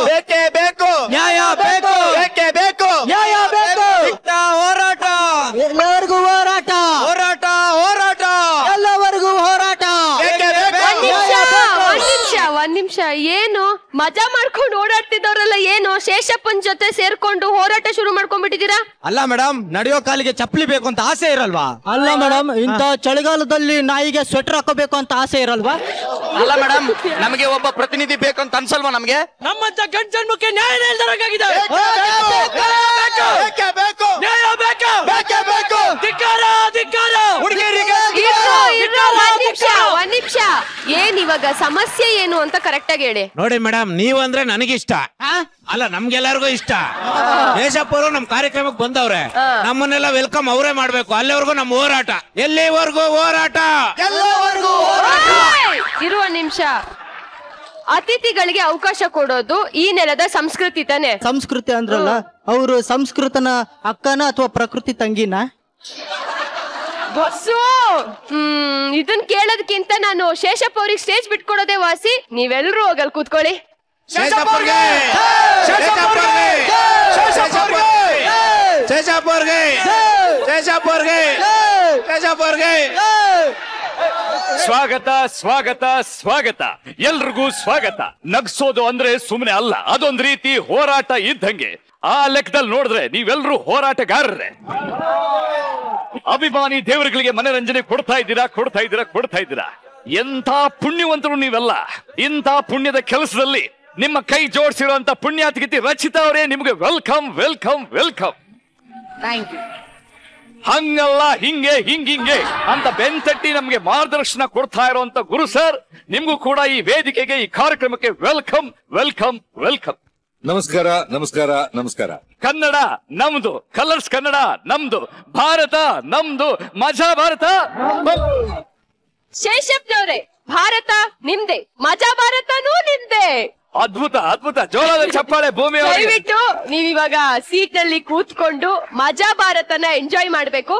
ಬೇಕೇ ಬೇಕು, ನ್ಯಾಯ ಬೇಕು, ಬೇಕೇ ಬೇಕು, ನ್ಯಾಯ ಬೇಕು. ಹೋರಾಟ, ಎಲ್ಲವರೆಗೂ ಹೋರಾಟ, ಹೋರಾಟ, ಹೋರಾಟ, ಎಲ್ಲವರೆಗೂ ಹೋರಾಟ. ಒಂದ್ ನಿಮಿಷ ಏನು ಮಜಾ ಮಾಡ್ಕೊಂಡು ಓಡಾಡ್ತಿದ್ದವ್ರಲ್ಲ, ಏನು ಶೇಷಪ್ಪನ್ ಜೊತೆ ಸೇರ್ಕೊಂಡು ಹೋರಾಟ ಶುರು ಮಾಡ್ಕೊಂಡ್ಬಿಟ್ಟಿದ್ದೀರಾ? ಅಲ್ಲ ಮೇಡಮ್, ನಡೆಯೋ ಕಾಲಿಗೆ ಚಪ್ಪಲಿ ಬೇಕು ಅಂತ ಆಸೆ ಇರಲ್ವಾ? ಅಲ್ಲ ಮೇಡಮ್, ಇಂತ ಚಳಿಗಾಲದಲ್ಲಿ ನಾಯಿಗೆ ಸ್ವೆಟರ್ ಹಾಕೋಬೇಕು ಅಂತ ಆಸೆ ಇರಲ್ವಾ? ಅಲ್ಲ ಮೇಡಮ್, ನಮಗೆ ಒಬ್ಬ ಪ್ರತಿನಿಧಿ ಬೇಕು ಅಂತ ಅನ್ಸಲ್ವಾ? ನಮ್ಗೆ ನಮ್ಮಂತ ಗಂಡ ಜನ್ಮಕ್ಕೆ ನ್ಯಾಯ ಇಲ್ದಂಗಾಗಿದೆ. ಒಂದ್ ನಿಮಿಷ, ಏನ್ ಇವಾಗ ಸಮಸ್ಯೆ ಏನು ಅಂತ ಕರೆಕ್ಟ್ ಆಗಿ ಹೇಳಿ. ನೋಡಿ ಮೇಡಮ್, ನೀವಂದ್ರೆ ನನಗಿಷ್ಟ, ಅಲ್ಲ ನಮ್ಗೆಲ್ಲರಿಗೂ ಇಷ್ಟ. ದೇಶಪ್ಪರು ನಮ್ ಕಾರ್ಯಕ್ರಮಕ್ಕೆ ಬಂದವ್ರೆ, ನಮ್ಮನ್ನೆಲ್ಲ ವೆಲ್ಕಮ್ ಅವರೇ ಮಾಡ್ಬೇಕು. ಅಲ್ಲಿವರೆಗೂ ನಮ್ಮ ಹೋರಾಟ, ಎಲ್ಲಿವರೆಗೂ ಹೋರಾಟ. ಇರುವ ನಿಮಿಷ, ಅತಿಥಿಗಳಿಗೆ ಅವಕಾಶ ಕೊಡೋದು ಈ ನೆಲದ ಸಂಸ್ಕೃತಿ ತಾನೆ? ಸಂಸ್ಕೃತಿ ಅಂದ್ರಲ್ಲ, ಅವರು ಸಂಸ್ಕೃತನ ಅಕ್ಕನ ಅಥವಾ ಪ್ರಕೃತಿ ತಂಗಿನ? ಬಸ್ಸು, ಇದನ್ ಕೇಳೋದಕ್ಕಿಂತ ನಾನು ಶೇಷಪ್ಪ ಅವ್ರಿಗೆ ಸ್ಟೇಜ್ ಬಿಟ್ಕೊಡೋದೇ ವಾಸಿ. ನೀವೆಲ್ಲರೂ ಹೋಗಲ್ ಕೂತ್ಕೊಳ್ಳಿ. ಸ್ವಾಗತ, ಸ್ವಾಗತ, ಸ್ವಾಗತ, ಎಲ್ರಿಗೂ ಸ್ವಾಗತ. ನಗ್ಸೋದು ಅಂದ್ರೆ ಸುಮ್ಮನೆ ಅಲ್ಲ, ಅದೊಂದ್ ರೀತಿ ಹೋರಾಟ ಇದ್ದಂಗೆ. ಆ ಲೆಕ್ಕದಲ್ಲಿ ನೋಡಿದ್ರೆ ನೀವೆಲ್ಲರೂ ಹೋರಾಟಗಾರರೇ. ಅಭಿಮಾನಿ ದೇವರುಗಳಿಗೆ ಮನರಂಜನೆ ಕೊಡ್ತಾ ಇದ್ದೀರಾ, ಕೊಡ್ತಾ ಇದ್ದೀರಾ, ಕೊಡ್ತಾ ಇದ್ದೀರಾ. ಎಂಥ ಪುಣ್ಯವಂತರು ನೀವೆಲ್ಲ. ಇಂಥ ಪುಣ್ಯದ ಕೆಲಸದಲ್ಲಿ ನಿಮ್ಮ ಕೈ ಜೋಡಿಸಿರುವಂತ ಪುಣ್ಯಾತಿಥಿ ರಚಿತಾ ಅವರೇ, ನಿಮ್ಗೆ welcome, welcome, welcome. Thank you. ಹಂಗಲ್ಲ, ಹಿಂಗೆ ಹಿಂಗಿಂಗೆ ಅಂತ ಬೆಂತಟ್ಟಿ ನಮ್ಗೆ ಮಾರ್ಗದರ್ಶನ ಕೊಡ್ತಾ ಇರುವಂತ ಗುರು ಸರ್, ನಿಮ್ಗೂ ಕೂಡ ಈ ವೇದಿಕೆಗೆ, ಈ ಕಾರ್ಯಕ್ರಮಕ್ಕೆ ವೆಲ್ಕಮ್, ವೆಲ್ಕಮ್, ವೆಲ್ಕಮ್. ನಮಸ್ಕಾರ, ನಮಸ್ಕಾರ, ನಮಸ್ಕಾರ. ಕನ್ನಡ ನಮ್ದು, ಕಲರ್ಸ್ ಕನ್ನಡ ನಮ್ದು, ಭಾರತ ನಮ್ದು, ಮಜಾ ಭಾರತ. ಶೇಷಪ್ಪನವ್ರೆ, ಭಾರತ ನಿಮ್ದೆ, ಮಜಾ ಭಾರತನೂ ನಿಮ್ದೆ. ಅದ್ಭುತ, ಅದ್ಭುತ, ಜೋರಾದ ಚಪ್ಪಾಳೆ ಭೂಮಿ. ದಯವಿಟ್ಟು ನೀವಿವಾಗ ಸೀಟ್ ನಲ್ಲಿ ಕೂತ್ಕೊಂಡು ಮಜಾ ಭಾರತನ ಎಂಜಾಯ್ ಮಾಡ್ಬೇಕು.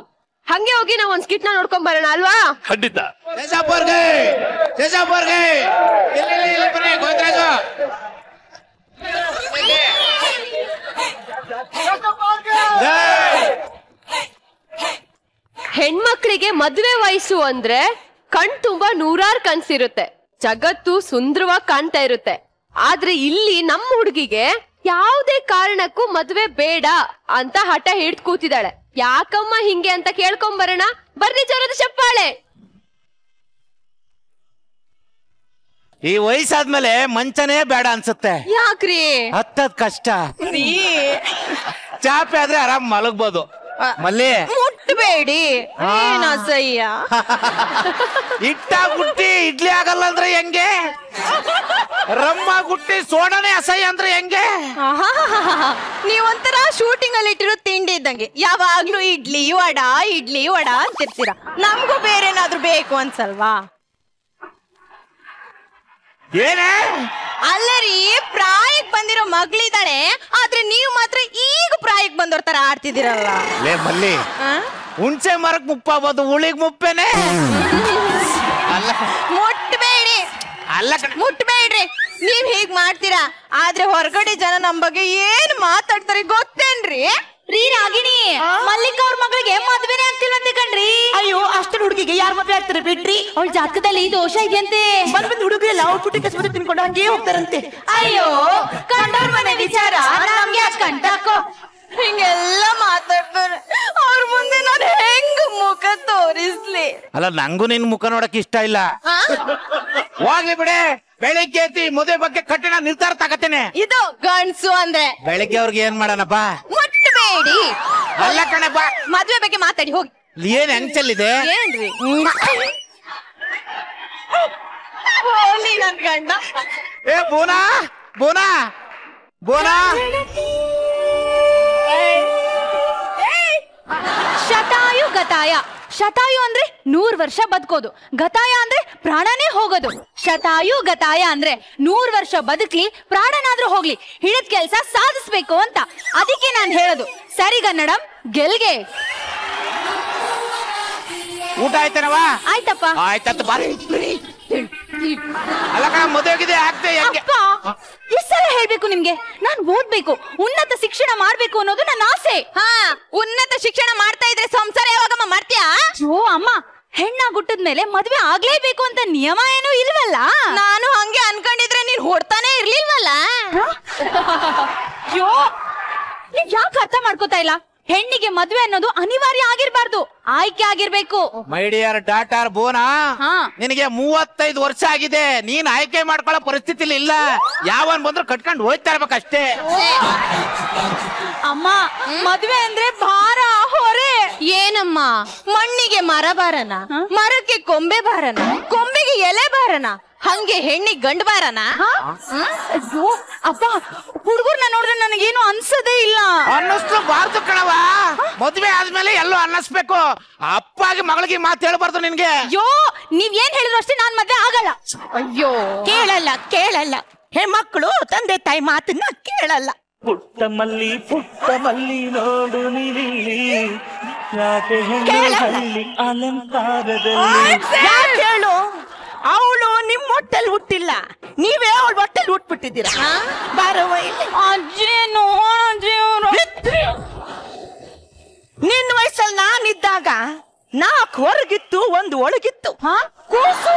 ಹಂಗೆ ಹೋಗಿ ನಾವ್ ಒಂದ್ ಸ್ಕಿಟ್ ನ ನೋಡ್ಕೊಂಡ್ ಬರೋಣ ಅಲ್ವಾ? ಖಂಡಿತ. ಹೆಣ್ಮಕ್ಳಿಗೆ ಮದುವೆ ವಯಸ್ಸು ಅಂದ್ರೆ ಕಣ್ ತುಂಬಾ ನೂರಾರು ಕನ್ಸಿರುತ್ತೆ, ಜಗತ್ತು ಸುಂದರವಾಗಿ ಕಾಣ್ತಾ ಇರುತ್ತೆ. ಆದ್ರೆ ಇಲ್ಲಿ ನಮ್ಮ ಹುಡುಗಿಗೆ ಯಾವುದೇ ಕಾರಣಕ್ಕೂ ಮದುವೆ ಬೇಡ ಅಂತ ಹಠ ಹಿಡ್ದು ಕೂತಿದ್ದಾಳೆ. ಯಾಕಮ್ಮ ಹಿಂಗೆ ಅಂತ ಕೇಳ್ಕೊಂಡ್ ಬರೋಣ. ಬರ್ರಿ, ಜೋರದ ಚಪ್ಪಾಳೆ. ಈ ವಯಸ್ಸಾದ್ಮೇಲೆ ಮಂಚನೇ ಬೇಡ ಅನ್ಸುತ್ತೆ. ಯಾಕ್ರಿ? ಹತ್ತದ್ ಕಷ್ಟ. ಚಾಪೆ ಆದ್ರೆ ಆರಾಮ್ ಮಲಗ್ಬೋದು. ಮಲ್ಲಿ ಮುಟ್ಬೇಡಿ, ಅಸಹ್ಯ. ಇಟ್ಟ ಗುಟ್ಟಿ ಇಡ್ಲಿ ಆಗಲ್ಲ ಅಂದ್ರೆ ಹೆಂಗೆ? ರಮ್ಮ ಗುಟ್ಟಿ ಸೋಡನೆ ಅಸಹ್ಯ ಅಂದ್ರೆ ಹೆಂಗೆ? ನೀವೊಂಥರ ಶೂಟಿಂಗ್ ಅಲ್ಲಿ ಇಟ್ಟಿರೋ ತಿಂಡಿ ಇದ್ದಂಗೆ, ಯಾವಾಗ್ಲೂ ಇಡ್ಲಿ ವಡ ಇಡ್ಲಿ ವಡ ಅಂತಿರ್ತೀರಾ. ನಮ್ಗೂ ಬೇರೆ ಏನಾದ್ರು ಬೇಕು ಅನ್ಸಲ್ವಾ? ಏನೇ ಅಲ್ಲರಿ, ಪ್ರಾಯಕ್ ಬಂದಿರೋ ಮಗಳಿದ್ದಾಳೆ, ಆದ್ರೆ ನೀವು ಮಾತ್ರ ಈಗ ಪ್ರಾಯಕ್ ಬಂದೋರ್ ತರ ಆಡ್ತಿದ್ದೀರಲ್ಲ. ಲೇ ಮಲ್ಲಿ, ಹುಣ್ಸೆ ಮರಕ್ ಮುಪ್ಪಾಗೋದು ಉಳಿಗ್ ಮುಪ್ಪೇನೆ. ಮುಟ್ಬೇಡಿ, ಮುಟ್ಬೇಡ್ರಿ. ನೀವ್ ಹೀಗ್ ಮಾಡ್ತೀರಾ, ಆದ್ರೆ ಹೊರಗಡೆ ಜನ ನಮ್ ಬಗ್ಗೆ ಏನ್ ಮಾತಾಡ್ತಾರೆ ಗೊತ್ತೇನ್ರಿ? ರೀ ರಾಗಿಣಿ, ಮಲ್ಲಿಕ ಅವ್ರ ಮಗಳಿಗೆ ಮದ್ವೆನೇ ಆಗ್ತಿಲ್ವಂತೆ ಕಣ್ರಿ. ಅಯ್ಯೋ, ಅಷ್ಟು ಹುಡುಗಿಗೆ ಯಾರು ಮದ್ವೆ ಆಗ್ತಾರೆ ಬಿಡ್ರಿ. ಅವಳ ಜಾತಕದಲ್ಲಿ ದೋಷ ಇದೆಯಂತೆ. ಬಂದ್ ಹುಡುಗರೆಲ್ಲ ಔಟ್ಪುಟ್ಟಿ ಕಸಬದ ತಿನ್ಕೊಂಡು ಹಂಗೇ ಹೋಗ್ತಾರಂತೆ. ಅಯ್ಯೋ, ಕಂಡವ್ರ ಮನೆ ವಿಚಾರ ನಮ್ಗೆ ಯಾಕೆ ಕಂಟಾಕೋ? ಹಿಂಗೆಲ್ಲ ಮಾತಾಡ್ತಾರೆ, ಅವ್ರ ಮುಂದೆ ನಾನು ಹೆಂಗ್ ಮುಖ ತೋರಿಸ್ಲಿ? ಅಲ್ಲ, ನಂಗೂ ನಿನ್ ಮುಖ ನೋಡಕ್ ಇಷ್ಟ ಇಲ್ಲ. ಹೋಗ್ಲಿ ಬಿಡೆ, ಬೆಳಿಗ್ಗೆ ಎತ್ತಿ ಮದುವೆ ಬಗ್ಗೆ ಕಠಿಣ ನಿರ್ಧಾರ ತಗತ್ತೇನೆ. ಇದು ಗಂಡ್ಸು ಅಂದ್ರೆ. ಬೆಳಿಗ್ಗೆ ಅವ್ರಿಗೆ ಏನ್ ಮಾಡೋಣಪ್ಪ? ಮುಟ್ಬೇಡಿ. ಅಲ್ಲ ಕಣಪ್ಪ, ಮದ್ವೆ ಬಗ್ಗೆ ಮಾತಾಡಿ ಹೋಗಿ. ಏನ್ ಹೆಂಗ್ ಚೆಲ್ಲಿದೆ? ಏನ್ರಿ ನನ್ ಗಂಡ? ಏ ಬೋನಾ, ಬೋನಾ, ಬೋನಾ. ಶತಾಯು ಗತಾಯ. ಶತಾಯು ಅಂದ್ರೆ 100 ವರ್ಷ ಬದುಕೋದು, ಗತಾಯ ಅಂದ್ರೆ ಪ್ರಾಣನೇ ಹೋಗೋದು. ಶತಾಯು ಗತಾಯ ಅಂದ್ರೆ 100 ವರ್ಷ ಬದುಕ್ಲಿ, ಪ್ರಾಣನಾದ್ರೂ ಹೋಗ್ಲಿ, ಹಿಡಿದ ಕೆಲ್ಸ ಸಾಧಿಸ್ಬೇಕು ಅಂತ. ಅದಕ್ಕೆ ನಾನ್ ಹೇಳೋದು ಸರಿಗನ್ನಡಂ ಗೆಲ್ಗೆ. ಊಟ ಆಯ್ತೇನವ? ಆಯ್ತಪ್ಪ. ಆಯ್ತತ್ ಬಾರಿ. ಅಲ್ಲ ಕಣ, ಮದುವೆಗಿದೆ ಆಗ್ತೇ ಹೆಂಗೆ? ಎಷ್ಟ್ ಸಲ ಹೇಳ್ಬೇಕು ನಿಮ್ಗೆ? ನಾನ್ ಓದ್ಬೇಕು, ಉನ್ನತ ಶಿಕ್ಷಣ ಮಾಡ್ಬೇಕು ಅನ್ನೋದು ನನ್ನ ಆಸೆ. ಉನ್ನತ ಶಿಕ್ಷಣ ಮಾಡ್ತಾ ಇದ್ರೆ ಸಂಸಾರ ಯಾವಾಗಮ್ಮ ಮಾಡ್ತೀಯಾ? ಓ ಅಮ್ಮ, ಹೆಣ್ಣಾಗುಟ್ಟದ್ಮೇಲೆ ಮದ್ವೆ ಆಗ್ಲೇಬೇಕು ಅಂತ ನಿಯಮ ಏನೂ ಇಲ್ವಲ್ಲ? ನಾನು ಹಂಗೆ ಅನ್ಕೊಂಡಿದ್ರೆ ನೀನ್ ಹೊಡ್ತಾನೆ ಇರ್ಲಿಲ್ವಲ್ಲ. ಅಯ್ಯೋ, ನೀವ್ ಯಾಕೆ ಅರ್ಥ ಮಾಡ್ಕೋತಾ ಇಲ್ಲ? ಹೆಣ್ಣಿಗೆ ಮದ್ವೆ ಅನ್ನೋದು ಅನಿವಾರ್ಯ ಆಗಿರ್ಬಾರ್ದು, ಆಯ್ಕೆ ಆಗಿರ್ಬೇಕು. ಮೈ ಡಿಯರ್ ಡಾಟರ್ ಬೋನಾ, ಹಾ. ನಿನಗೆ 35 ವರ್ಷ ಆಗಿದೆ. ನೀನ್ ಆಯ್ಕೆ ಮಾಡ್ಕೊಳ್ಳೋ ಪರಿಸ್ಥಿತಿಲಿ ಇಲ್ಲ. ಯಾವನ್ ಬಂದ್ರು ಕಟ್ಕೊಂಡು ಹೋಯ್ತಾ ಇರ್ಬೇಕಷ್ಟೇ. ಅಮ್ಮ, ಮದ್ವೆ ಅಂದ್ರೆ ಭಾರ, ಹೊರೆ. ಏನಮ್ಮ, ಮಣ್ಣಿಗೆ ಮರ ಬಾರನ, ಮರಕ್ಕೆ ಕೊಂಬೆ ಬಾರನ, ಕೊಂಬೆಗೆ ಎಲೆ ಬಾರನ, ಹಂಗೆ ಹೆಣ್ಣಿಗೆ ಗಂಡು ಬಾರನ? ಅಯ್ಯೋ ಅಪ್ಪ, ಹುಡುಗರ್ನ ನೋಡಿದ್ರೆ ನನಗೇನು ಅನ್ಸದೇ ಇಲ್ಲ. ಅನ್ನಿಸ್ಬಾರ್ದು ಕಣವ. ಮದ್ವೆ ಆದ್ಮೇಲೆ ಎಲ್ಲೋ ಅನ್ನಿಸ್ಬೇಕು. ಅಪ್ಪಾಗಿ ಮಗಳಿಗೆ ಮಾತು ಹೇಳ್ಬಾರ್ದು ನಿನ್ಗೆ. ಅಯ್ಯೋ, ನೀವ್ ಏನ್ ಹೇಳಿದ್ರು ಅಷ್ಟೇ, ನಾನ್ ಮದ್ವೆ ಆಗಲ್ಲ. ಅಯ್ಯೋ, ಕೇಳಲ್ಲ ಹೆಣ್ಮಕ್ಳು ತಂದೆ ತಾಯಿ ಮಾತನ್ನ ಕೇಳಲ್ಲ. ಪುಟ್ಟ ಮಲ್ಲಿ ನೋಡು ನೀನಿಲ್ಲಿ, ಯಾಕೆ ಹೆಣ್ಣು ಹಳ್ಳಿ ಅಲಂಕಾರದಲ್ಲಿ. ಯಾಕೆ ಹೇಳು? ಅವಳು ನಿಮ್ ಹೊಟ್ಟೆಲ್ ಹುಟ್ಟಿಲ್ಲ, ನೀವೇ ಅವಳ ಹೊಟ್ಟೆಲ್ ಹುಟ್ಬಿಟ್ಟಿದ್ದೀರಾ. ಬಾರವ ಇಲ್ಲಿ. ನಿನ್ನ ವಯಸ್ಸಲ್ಲಿ ನಾನಿದ್ದಾಗ 4 ಹೊರಗಿತ್ತು, 1 ಒಳಗಿತ್ತು. ಕೂಸು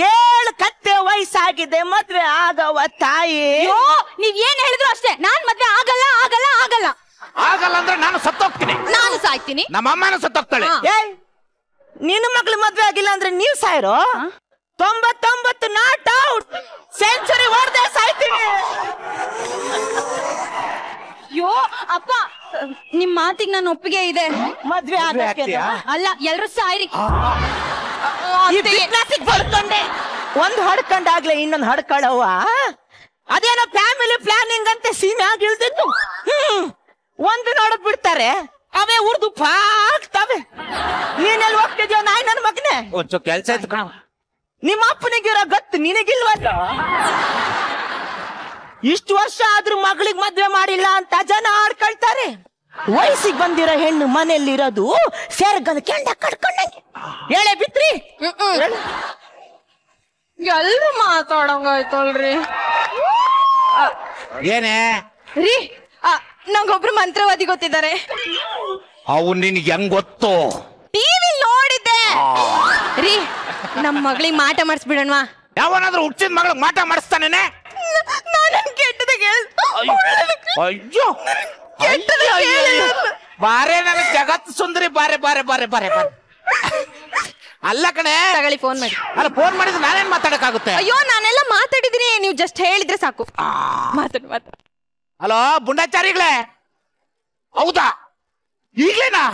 7 ಕತ್ತೆ ವಯಸ್ಸಾಗಿದೆ, ಮದ್ವೆ ಆಗವ ತಾಯಿ. ಅಯ್ಯೋ, ನೀವ್ ಏನ್ ಹೇಳಿದ್ರು ಅಷ್ಟೇ, ನಾನ್ ಮದ್ವೆ ಆಗಲ್ಲ ಆಗಲ್ಲ ಆಗಲ್ಲ. ಆಗಲ್ಲ ಅಂದ್ರೆ ನಾನು ಸತ್ತೋಗ್ತೀನಿ. ನಾನು ಸಾಯ್ತೀನಿ. ನಮ್ಮ ಅಮ್ಮನೂ ಸತ್ತೋಗ್ತಾಳೆ. ನಿನ್ನ ಮಕ್ಳು ಮದ್ವೆ ಆಗಿಲ್ಲ ಅಂದ್ರೆ ನೀವ್ ಸಾಯ್ರೋ. 99 ನಾಟ್ ಔಟ್, ಸೆಂಚುರಿ ಹೊಡೆದೇ ಸಾಯ್ತೀನಿ. ಅಯ್ಯೋ ಅಪ್ಪ, ನಿಮ್ ಮಾತಿಗೆ ನಾನು ಒಪ್ಪಿಗೆ ಇದೆ. ಮದ್ವೆ ಅಲ್ಲ, ಎಲ್ರು ಸಾಯ್ರಿ. ಬಡ್ಕೊಂಡೆ, ಒಂದ್ ಹಡ್ಕೊಂಡಾಗ್ಲೇ ಇನ್ನೊಂದ್ ಹಡ್ಕೊಳ್ಳವ. ಅದೇನೋ ಫ್ಯಾಮಿಲಿ ಪ್ಲಾನಿಂಗ್ ಅಂತ ಸೀಮೆ ಆಗಿಳ್ದಿತ್ತು. ಒಂದು ನೋಡಕ್ ಬಿಡ್ತಾರೆ, ಅವೇ ಉರ್ದು ಆಗ್ತವೆ. ನೀನೆಲ್ಲಿ ಹೋಗ್ತಿದ್ಯೋ ನಾಯಿ ನನ್ ಮಗನೆ? ಒಂಚೂರು ಕೆಲ್ಸ ಆಯ್ತು ಕಣ. ನಿಮ್ಮ ಅಪ್ಪನಿಗಿರೋ ಗತ್ತು ನಿನಗಿಲ್ವಲ್ಲ? ಇಷ್ಟು ವರ್ಷ ಆದ್ರೂ ಮಗಳಿಗೆ ಮದ್ವೆ ಮಾಡಿಲ್ಲ ಅಂತ ಜನ ಆಡ್ಕೊಳ್ತಾರೆ. ವಯಸ್ಸಿಗೆ ಬಂದಿರೋ ಹೆಣ್ಣು ಮನೆಯಲ್ಲಿರೋದು ಸೇರ್ಗನ ಕೆಂಡ ಕಟ್ಕೊಂಡಂಗೆ. ಹೇಳೆ ಬಿತ್ರಿ. ಎಲ್ರು ಮಾತಾಡಂಗಾಯ್ತಲ್ರಿ. ಏನೇ ರೀ, ನಂಗೊಬ್ರು ಮಂತ್ರವಾದಿ ಗೊತ್ತಿದ್ದಾರೆ. ಅವು ನಿನ್ಗೆ ಹೆಂಗ್ ಗೊತ್ತು? ಟಿವಿ ನೋಡಿದ್ದೆ. ರೀ, ನಮ್ ಮಗಳಿಗೆ ಮಾಟ ಮಾಡಿಸ್ಬಿಡೋಣವಾ? ಯಾವನಾದ್ರೂ ಹುಟ್ಟಿದ ಮಗಳಿಗೆ ಮಾಟ ಮಾಡಿಸ್ತಾನೇನೆ? ನಾನು ಕೆಟ್ಟದಾಗ ಅಯ್ಯೋ, ಬಾರೆ ನನ್ನ ಜಗತ್ ಸುಂದರಿ, ಬಾರೆ ಬಾರೆ ಬಾರೆ ಬಾರೆ ಬಾರೆ. ಅಲ್ಲ ಕಣೆ, ತಗೊಳ್ಳಿ ಫೋನ್ ಮಾಡಿ. ಅಲ್ಲ, ಫೋನ್ ಮಾಡಿದ್ರೆ ನಾನೇನ್ ಮಾತಾಡಕ್ಕಾಗುತ್ತೆ? ಅಯ್ಯೋ, ನಾನೆಲ್ಲ ಮಾತಾಡಿದೀನಿ, ನೀವು ಜಸ್ಟ್ ಹೇಳಿದ್ರೆ ಸಾಕು. ಮಾತಾಡು. ಹಲೋ ಬುಂಡಾಚಾರಿಗಳೇ, ಹೌದಾ? ಈಗ್ಲೇನಾ?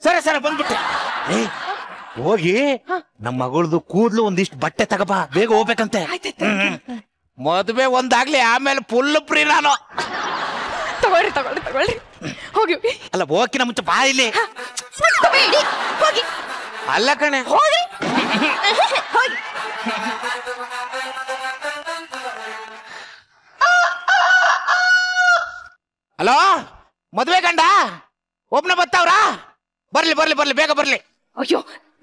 ಸರಿ ಬಂದ್ಬಿಟ್ಟೆ. ಹೋಗಿ ನಮ್ಮ ಮಗಳದು ಕೂದ್ಲು ಒಂದಿಷ್ಟು ಬಟ್ಟೆ ತಗಬಾ, ಬೇಗ ಹೋಗ್ಬೇಕಂತೆ. ಮದುವೆ ಒಂದಾಗ್ಲಿ, ಆಮೇಲೆ ಫುಲ್ ಫ್ರೀ ನಾನು. ತಗೊಳ್ರಿ ಹೋಗಿ. ಅಲ್ಲ, ಹೋಗಿನ ಮುಂಚೆ ಬಾ ಇಲ್ಲಿ. ಹೋಗಿ. ಅಲ್ಲ ಕಣೆ, ಹೋಗಿ. ಹಲೋ, ಮದ್ವೆ ಗಂಡ ಒಬ್ನ ಬತ್ತಾವ್ರಾ? ಬರ್ಲಿ ಬೇಗ ಬರ್ಲಿ. ಅಯ್ಯೋ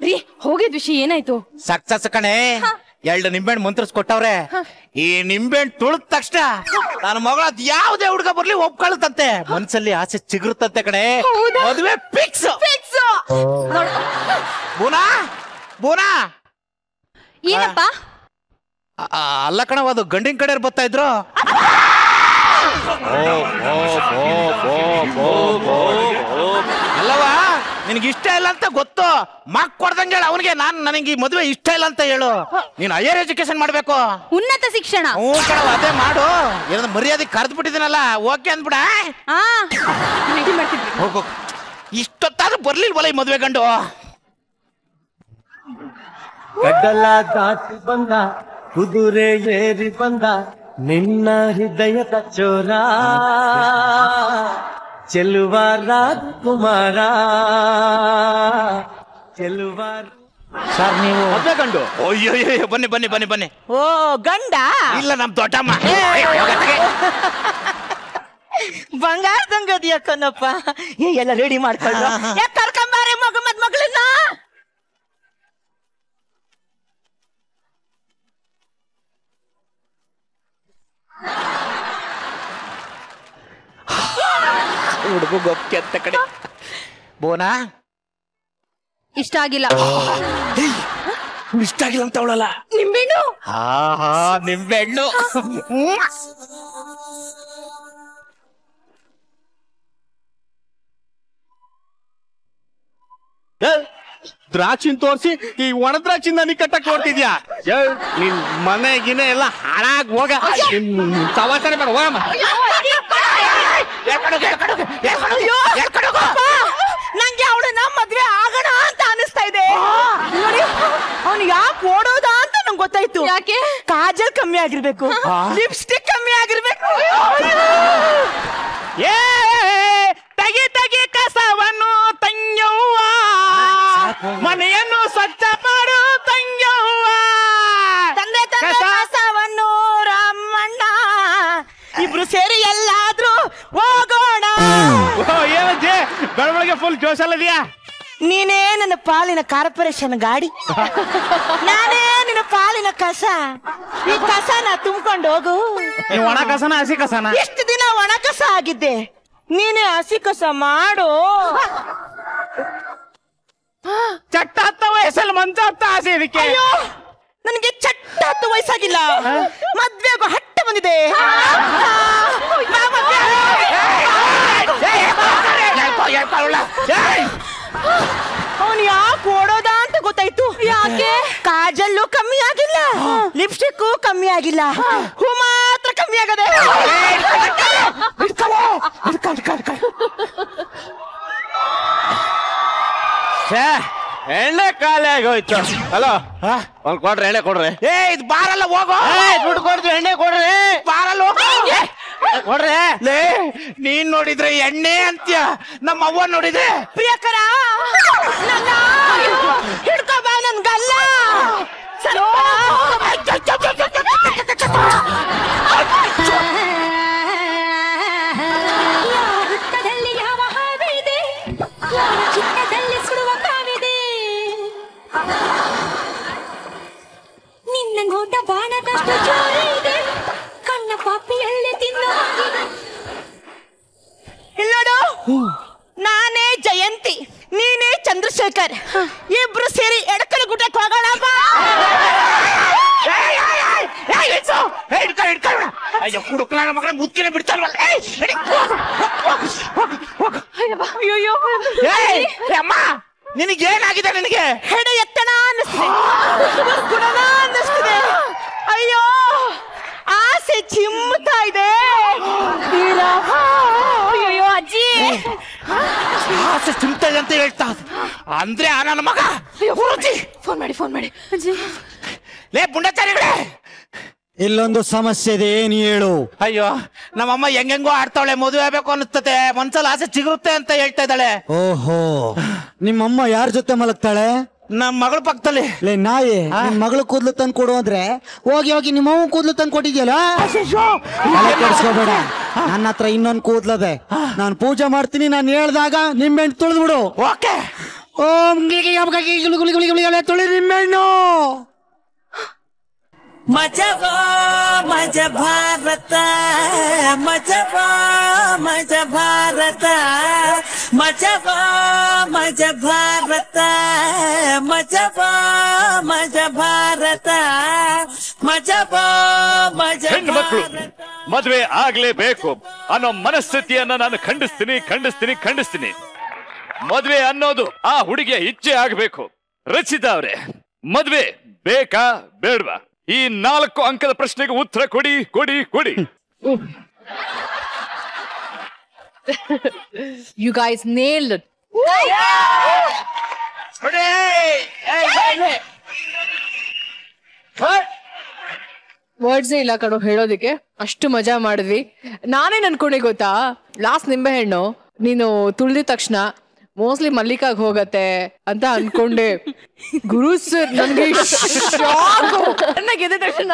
ರೀ, ಹೋಗಿದ್ ವಿಷಯ ಏನಾಯ್ತು? ಸಕ್ಸಸ್ ಕಣೆ. 2 ನಿಂಬೆಹಣ್ಣು ಮಂತ್ರಿಸ್ ಕೊಟ್ಟವ್ರೆ. ಈ ನಿಂಬೆಹಣ್ಣು ತುಳಿದ ತಕ್ಷಣ ನನ್ನ ಮಗಳ ಯಾವುದೇ ಹುಡುಗ ಬರ್ಲಿ ಒಪ್ಕೊಳ್ಳುತ್ತಂತೆ. ಮನ್ಸಲ್ಲಿ ಆಸೆ ಚಿಗುರುತ್ತಂತೆ ಕಣೆ. ಮದುವೆ ಫಿಕ್ಸ್. ಬೂನಾ ಏನಪ್ಪ? ಅಲ್ಲ ಕಣವ, ಅದು ಗಂಡಿನ ಕಡೆ ಬರ್ತಾ ಇದ್ರು. ಅಲ್ಲವಾ, ನಿನಗೆ ಇಷ್ಟ ಇಲ್ಲ ಅಂತ ಗೊತ್ತು. ಮಾಕ್ ಕೊಡ್ದಂಗೆ ಹೇಳು ಅವನಿಗೆ, ನನಗೆ ಈ ಮದುವೆ ಇಷ್ಟ ಇಲ್ಲ ಅಂತ ಹೇಳು. ನೀನು ಹೈಯರ್ ಎಜುಕೇಶನ್ ಮಾಡ್ಬೇಕು, ಉನ್ನತ ಶಿಕ್ಷಣ. ಹ್ಞೂ ಕಣವ, ಅದೇ ಮಾಡು. ಏನೋ ಮರ್ಯಾದೆ ಕರೆದು ಬಿಟ್ಟಿದ್ದೀನಲ್ಲ, ಓಕೆ ಅಂದ್ಬಿಡ. ಹೋಗು, ಇಷ್ಟೊತ್ತಾದ್ರೂ ಬರ್ಲಿಲ್ವಲ್ಲ ಈ ಮದುವೆ ಗಂಡು. ಗಡ್ಡಲ ದಾಟಿ ಬಂದ, ಕುದುರೆ ಏರಿ ಬಂದ, ನಿನ್ನ ಹೃದಯದ ಚೋರ, ಚೆಲುವ ರಾಜಕುಮಾರ, ಚೆಲುವ. ಸರ್, ನೀವು ಮದುವೆ ಗಂಡು? ಅಯ್ಯೋ, ಬನ್ನಿ. ಓ, ಗಂಡ ಇಲ್ಲ, ನಮ್ ದೊಡ್ಡಮ್ಮ. ಬಂಗಾರದಂಗದಿಯ ಕಣಪ್ಪ. ಎಲ್ಲ ರೆಡಿ ಮಾಡ್ಕೊಂಡು ಕರ್ಕೊಂಬಾರೆ ಮಗಳನ್ನ. ಗೊಪ್ಪಿಗೆ ಅಂತ ಕಡೆ. ಬೋನಾ ಇಷ್ಟ ಆಗಿಲ್ಲ. ಇಷ್ಟ ಆಗಿಲ್ಲ ಅಂತ ಅವಳಲ್ಲ. ನಿಂಬೆಣ್ಣು. ನಿಂಬೆಣ್ಣು. ದ್ರಾಕ್ಷಿನ ತೋರಿಸಿ ಈ ಒಣ ದ್ರಾಕ್ಷಿನ ನೀ ಕಟ್ಟಕ್ ನೋಡ್ತಿದ್ಯಾ? ನಿನ್ ಮನೆ ಗಿನೆ ಎಲ್ಲ ಹಾಳಾಗ್ ಹೋಗ. ಸವಾಸನೆ ಬೇಡ ಹೋಗಮ್ಮ. ನಂಗೆ ಅವಳನ್ನ ಮದ್ವೆ ಆಗೋಣ ಅಂತ ಅನಿಸ್ತಾ ಇದೆ. ನೋಡಿ ಅವ್ನು ಯಾಕೆ ಓಡೋದ ಅಂತ ನಂಗೆ ಗೊತ್ತಾಯ್ತು. ಯಾಕೆ? ಕಾಜಲ್ ಕಮ್ಮಿ ಆಗಿರ್ಬೇಕು, ಲಿಪ್ಸ್ಟಿಕ್ ಕಮ್ಮಿ ಆಗಿರ್ಬೇಕು. ತಗಿ ತಗಿ ಕಸವನ್ನು ತಂಗ್ಯವ್ವ, ಮನೆಯನ್ನು ಸ್ವಚ್ಛ ಮಾಡು ತಂಗ್ಯವ್ವ. ತಂದೆ ತಂದೆ ಕಸವನ್ನು ರಾಮಣ್ಣ, ಇಬ್ರು ಸೇರಿ ಎಲ್ಲಾದ್ರೂ ಹೋಗೋಣ. ಏನಜ್ಜಿ ಬೆಳವಣಿಗೆ ಫುಲ್ ಜೋಶಲ್ಲದಿಯಾ? ನೀನೇ ನನ್ನ ಪಾಲಿನ ಕಾರ್ಪೊರೇಷನ್ ಗಾಡಿ, ನಾನೇ ನಿನ್ನ ಪಾಲಿನ ಕಸ. ಈ ಕಸನ ತುಂಬಿಕೊಂಡು ಹೋಗು. ಒಣ ಕಸನ ಹಸಿ ಕಸನ? ಎಷ್ಟು ದಿನ ಒಣ ಕಸ ಆಗಿದ್ದೆ, ನೀನೇ ಹಸಿ ಕಸ ಮಾಡು. ಚಟ್ಟ ಹತ್ತ ವಯಸ್ಸಲ್ಲಿ ಮಂಚ ಹತ್ತ ಆಸೆ ಇದಕ್ಕೆ. ನನಗೆ ಚಟ್ಟ 10 ವಯಸ್ಸಾಗಿಲ್ಲ, ಮದ್ವೆಗೂ ಹಟ್ಟ ಬಂದಿದೆ. ಅವನು ಯಾಕೆ ಓಡೋದ ಅಂತ ಗೊತ್ತಾಯ್ತು. ಯಾಕೆ? ಕಾಜಲ್ಲು ಕಮ್ಮಿ ಆಗಿಲ್ಲ, ಲಿಪ್ಸ್ಟಿಕ್ ಕಮ್ಮಿ ಆಗಿಲ್ಲ, ಹೂ ಮಾತ್ರ ಕಮ್ಮಿ ಆಗದೆ. ಎಣ್ಣೆ ಖಾಲಿ ಆಗೋಯ್ತು. ಹಲೋ, ಒಂದ್ ಕೊಡ್ರಿ ಎಣ್ಣೆ ಕೊಡ್ರಿ. ಇದು ಬಾರಲ್ಲ ಹೋಗೋ. ದುಡ್ಡು ಕೊಡ್ತೀವಿ, ಎಣ್ಣೆ ಕೊಡ್ರಿ. ಬಾರಲ್ಲ ಹೋಗೋ ಕೊಡ್ರಿ. ನೀನ್ ನೋಡಿದ್ರೆ ಎಣ್ಣೆ ಅಂತ್ಯ, ನಮ್ಮ ಅವ್ವ ನೋಡಿದ್ರೆ ಪ್ರಿಯಕರ ಹಿಡ್ಕೊ ಬಾ ನನ್ಗಲ್ಲ. ಹುತ್ತದಲ್ಲಿ ಯಾವ ಹಾವಿದೆ, ಚಿತ್ತದಲ್ಲಿ ಸುಡುವ ಕಾವಿದೆ, ನಿನ್ನ ನೋಟ ಬಾಣದಷ್ಟು ಜೋರಿದೆ, ಕಣ್ಣ ಪಾಪಿಯಲ್ಲೇ ತಿನ್ನು ಹಾಗಿದೆ. ಇಲ್ಲೋಡು, ನಾನೇ ಜಯಂತಿ, ನೀನೇ ಚಂದ್ರಶೇಖರ್, ಇಬ್ರು ಸೇರಿ ಎಡಕಲ ಗುಡ್ಡಕ್ಕೆ ಹೋಗೋಣ ಬಾ. ಕುಡುಕನ ಮಗಳ ಮುದ್ಕಿನ ಬಿಡ್ತಾರಲ್ಲ. ಅಮ್ಮ ನಿನಗೇನಾಗಿದೆ? ನಿನಗೆ ಹೆಡೆ ಎತ್ತಣ ಅನ್ನಿಸ್ತಿದೆ, ಗುಣನ ಅನ್ನಿಸ್ತಿದೆ. ಅಯ್ಯೋ ಆಸೆ ಚಿಮ್ಮುತ್ತಾ ಇದೆ. ಅಯ್ಯೋ ಅಜ್ಜಿ, ಆಸೆ ಚಿಂತೆ ಅಂತ ಹೇಳ್ತಾ ಅಂದ್ರೆ ಆ ನನ್ನ ಮಗ ಫೋನ್ ಮಾಡಿ. ಅಜ್ಜಿ ಲೇ ಪುಂಡಚಾರಿಗಳೇ, ಇಲ್ಲೊಂದು ಸಮಸ್ಯೆ ಇದೆ, ಏನು ಹೇಳು? ಅಯ್ಯೋ ನಮ್ಮಮ್ಮ ಹೆಂಗೆಂಗೋ ಆಡ್ತಾವಳೆ, ಮದುವೆ ಆಗ್ಬೇಕು ಅನ್ನಿಸ್ತತೆ, ಮನ್ಸಲ್ಲಿ ಆಸೆ ಚಿಗುರುತ್ತೆ ಅಂತ ಹೇಳ್ತಾ ಇದ್ದಾಳೆ. ಓಹೋ, ನಿಮ್ಮಮ್ಮ ಯಾರ ಜೊತೆ ಮಲಗ್ತಾಳೆ? ನಮ್ಮ ಮಗಳ ಪಕ್ಕದಲ್ಲಿ. ಲೇ ನಾಯಿ, ನಿಮ್ ಮಗಳು ಕೂದ್ಲು ತಂದು ಕೊಡು ಅಂದ್ರೆ ಹೋಗಿ ಹೋಗಿ ನಿಮ್ಮಮ್ಮ ಕೂದ್ಲು ತಂದು ಕೊಟ್ಟಿದ್ಯಲ್ಲ. ಕೆಡ್ಸ್ಕೋಬೇಡ, ನನ್ನ ಹತ್ರ ಇನ್ನೊಂದು ಕೂದ್ಲದೆ, ನಾನು ಪೂಜೆ ಮಾಡ್ತೀನಿ. ನಾನು ಹೇಳ್ದಾಗ ನಿಂಬೆಣ್ಣು ತುಳಿದು ಬಿಡು. ಓಕೆ. ಓಂ ತುಳಿ ನಿಂಬೆಣ್ಣು. ಮಜವಾ ಮಜ ಭಾರತ, ಮಜವಾ ಮಜ ಭಾರತ, ಮಜವಾ ಮಜ ಭಾರತ, ಮಜವಾ ಮಜ ಭಾರತ, ಮಜವಾ ಮಜ ಹೆಣ್ಣು ಮಕ್ಕಳು ಮದುವೆ ಆಗ್ಲೇಬೇಕು ಅನ್ನೋ ಮನಸ್ಥಿತಿಯನ್ನ ನಾನು ಖಂಡಿಸ್ತೀನಿ. ಮದುವೆ ಅನ್ನೋದು ಆ ಹುಡುಗಿಯ ಇಚ್ಛೆ ಆಗ್ಬೇಕು. ರಚಿತಾ ಅವ್ರೆ, ಮದುವೆ ಬೇಕಾ ಬೇಡ್ವಾ? ಈ 4 ಅಂಕದ ಪ್ರಶ್ನೆಗೆ ಉತ್ತರ ಕೊಡಿ. You guys nailed it. Words ಇಲ್ಲ ಕಣೋ ಹೇಳೋದಿಕ್ಕೆ, ಅಷ್ಟು ಮಜಾ ಮಾಡಿದ್ವಿ. ನಾನೇನ್ ಅನ್ಕೊಂಡೆ ಗೊತ್ತಾ, ಲಾಸ್ಟ್ ನಿಂಬೆ ಹಣ್ಣು ನೀನು ತುಳಿದ ತಕ್ಷಣ ಮೋಸ್ಟ್ಲಿ ಮಲ್ಲಿಕಾಗ್ ಹೋಗತ್ತೆ ಅಂತ ಅನ್ಕೊಂಡೆ. ಗುರು ಸರ್ ನನ್ಗೆ ಗೆದ್ದ ತಕ್ಷಣ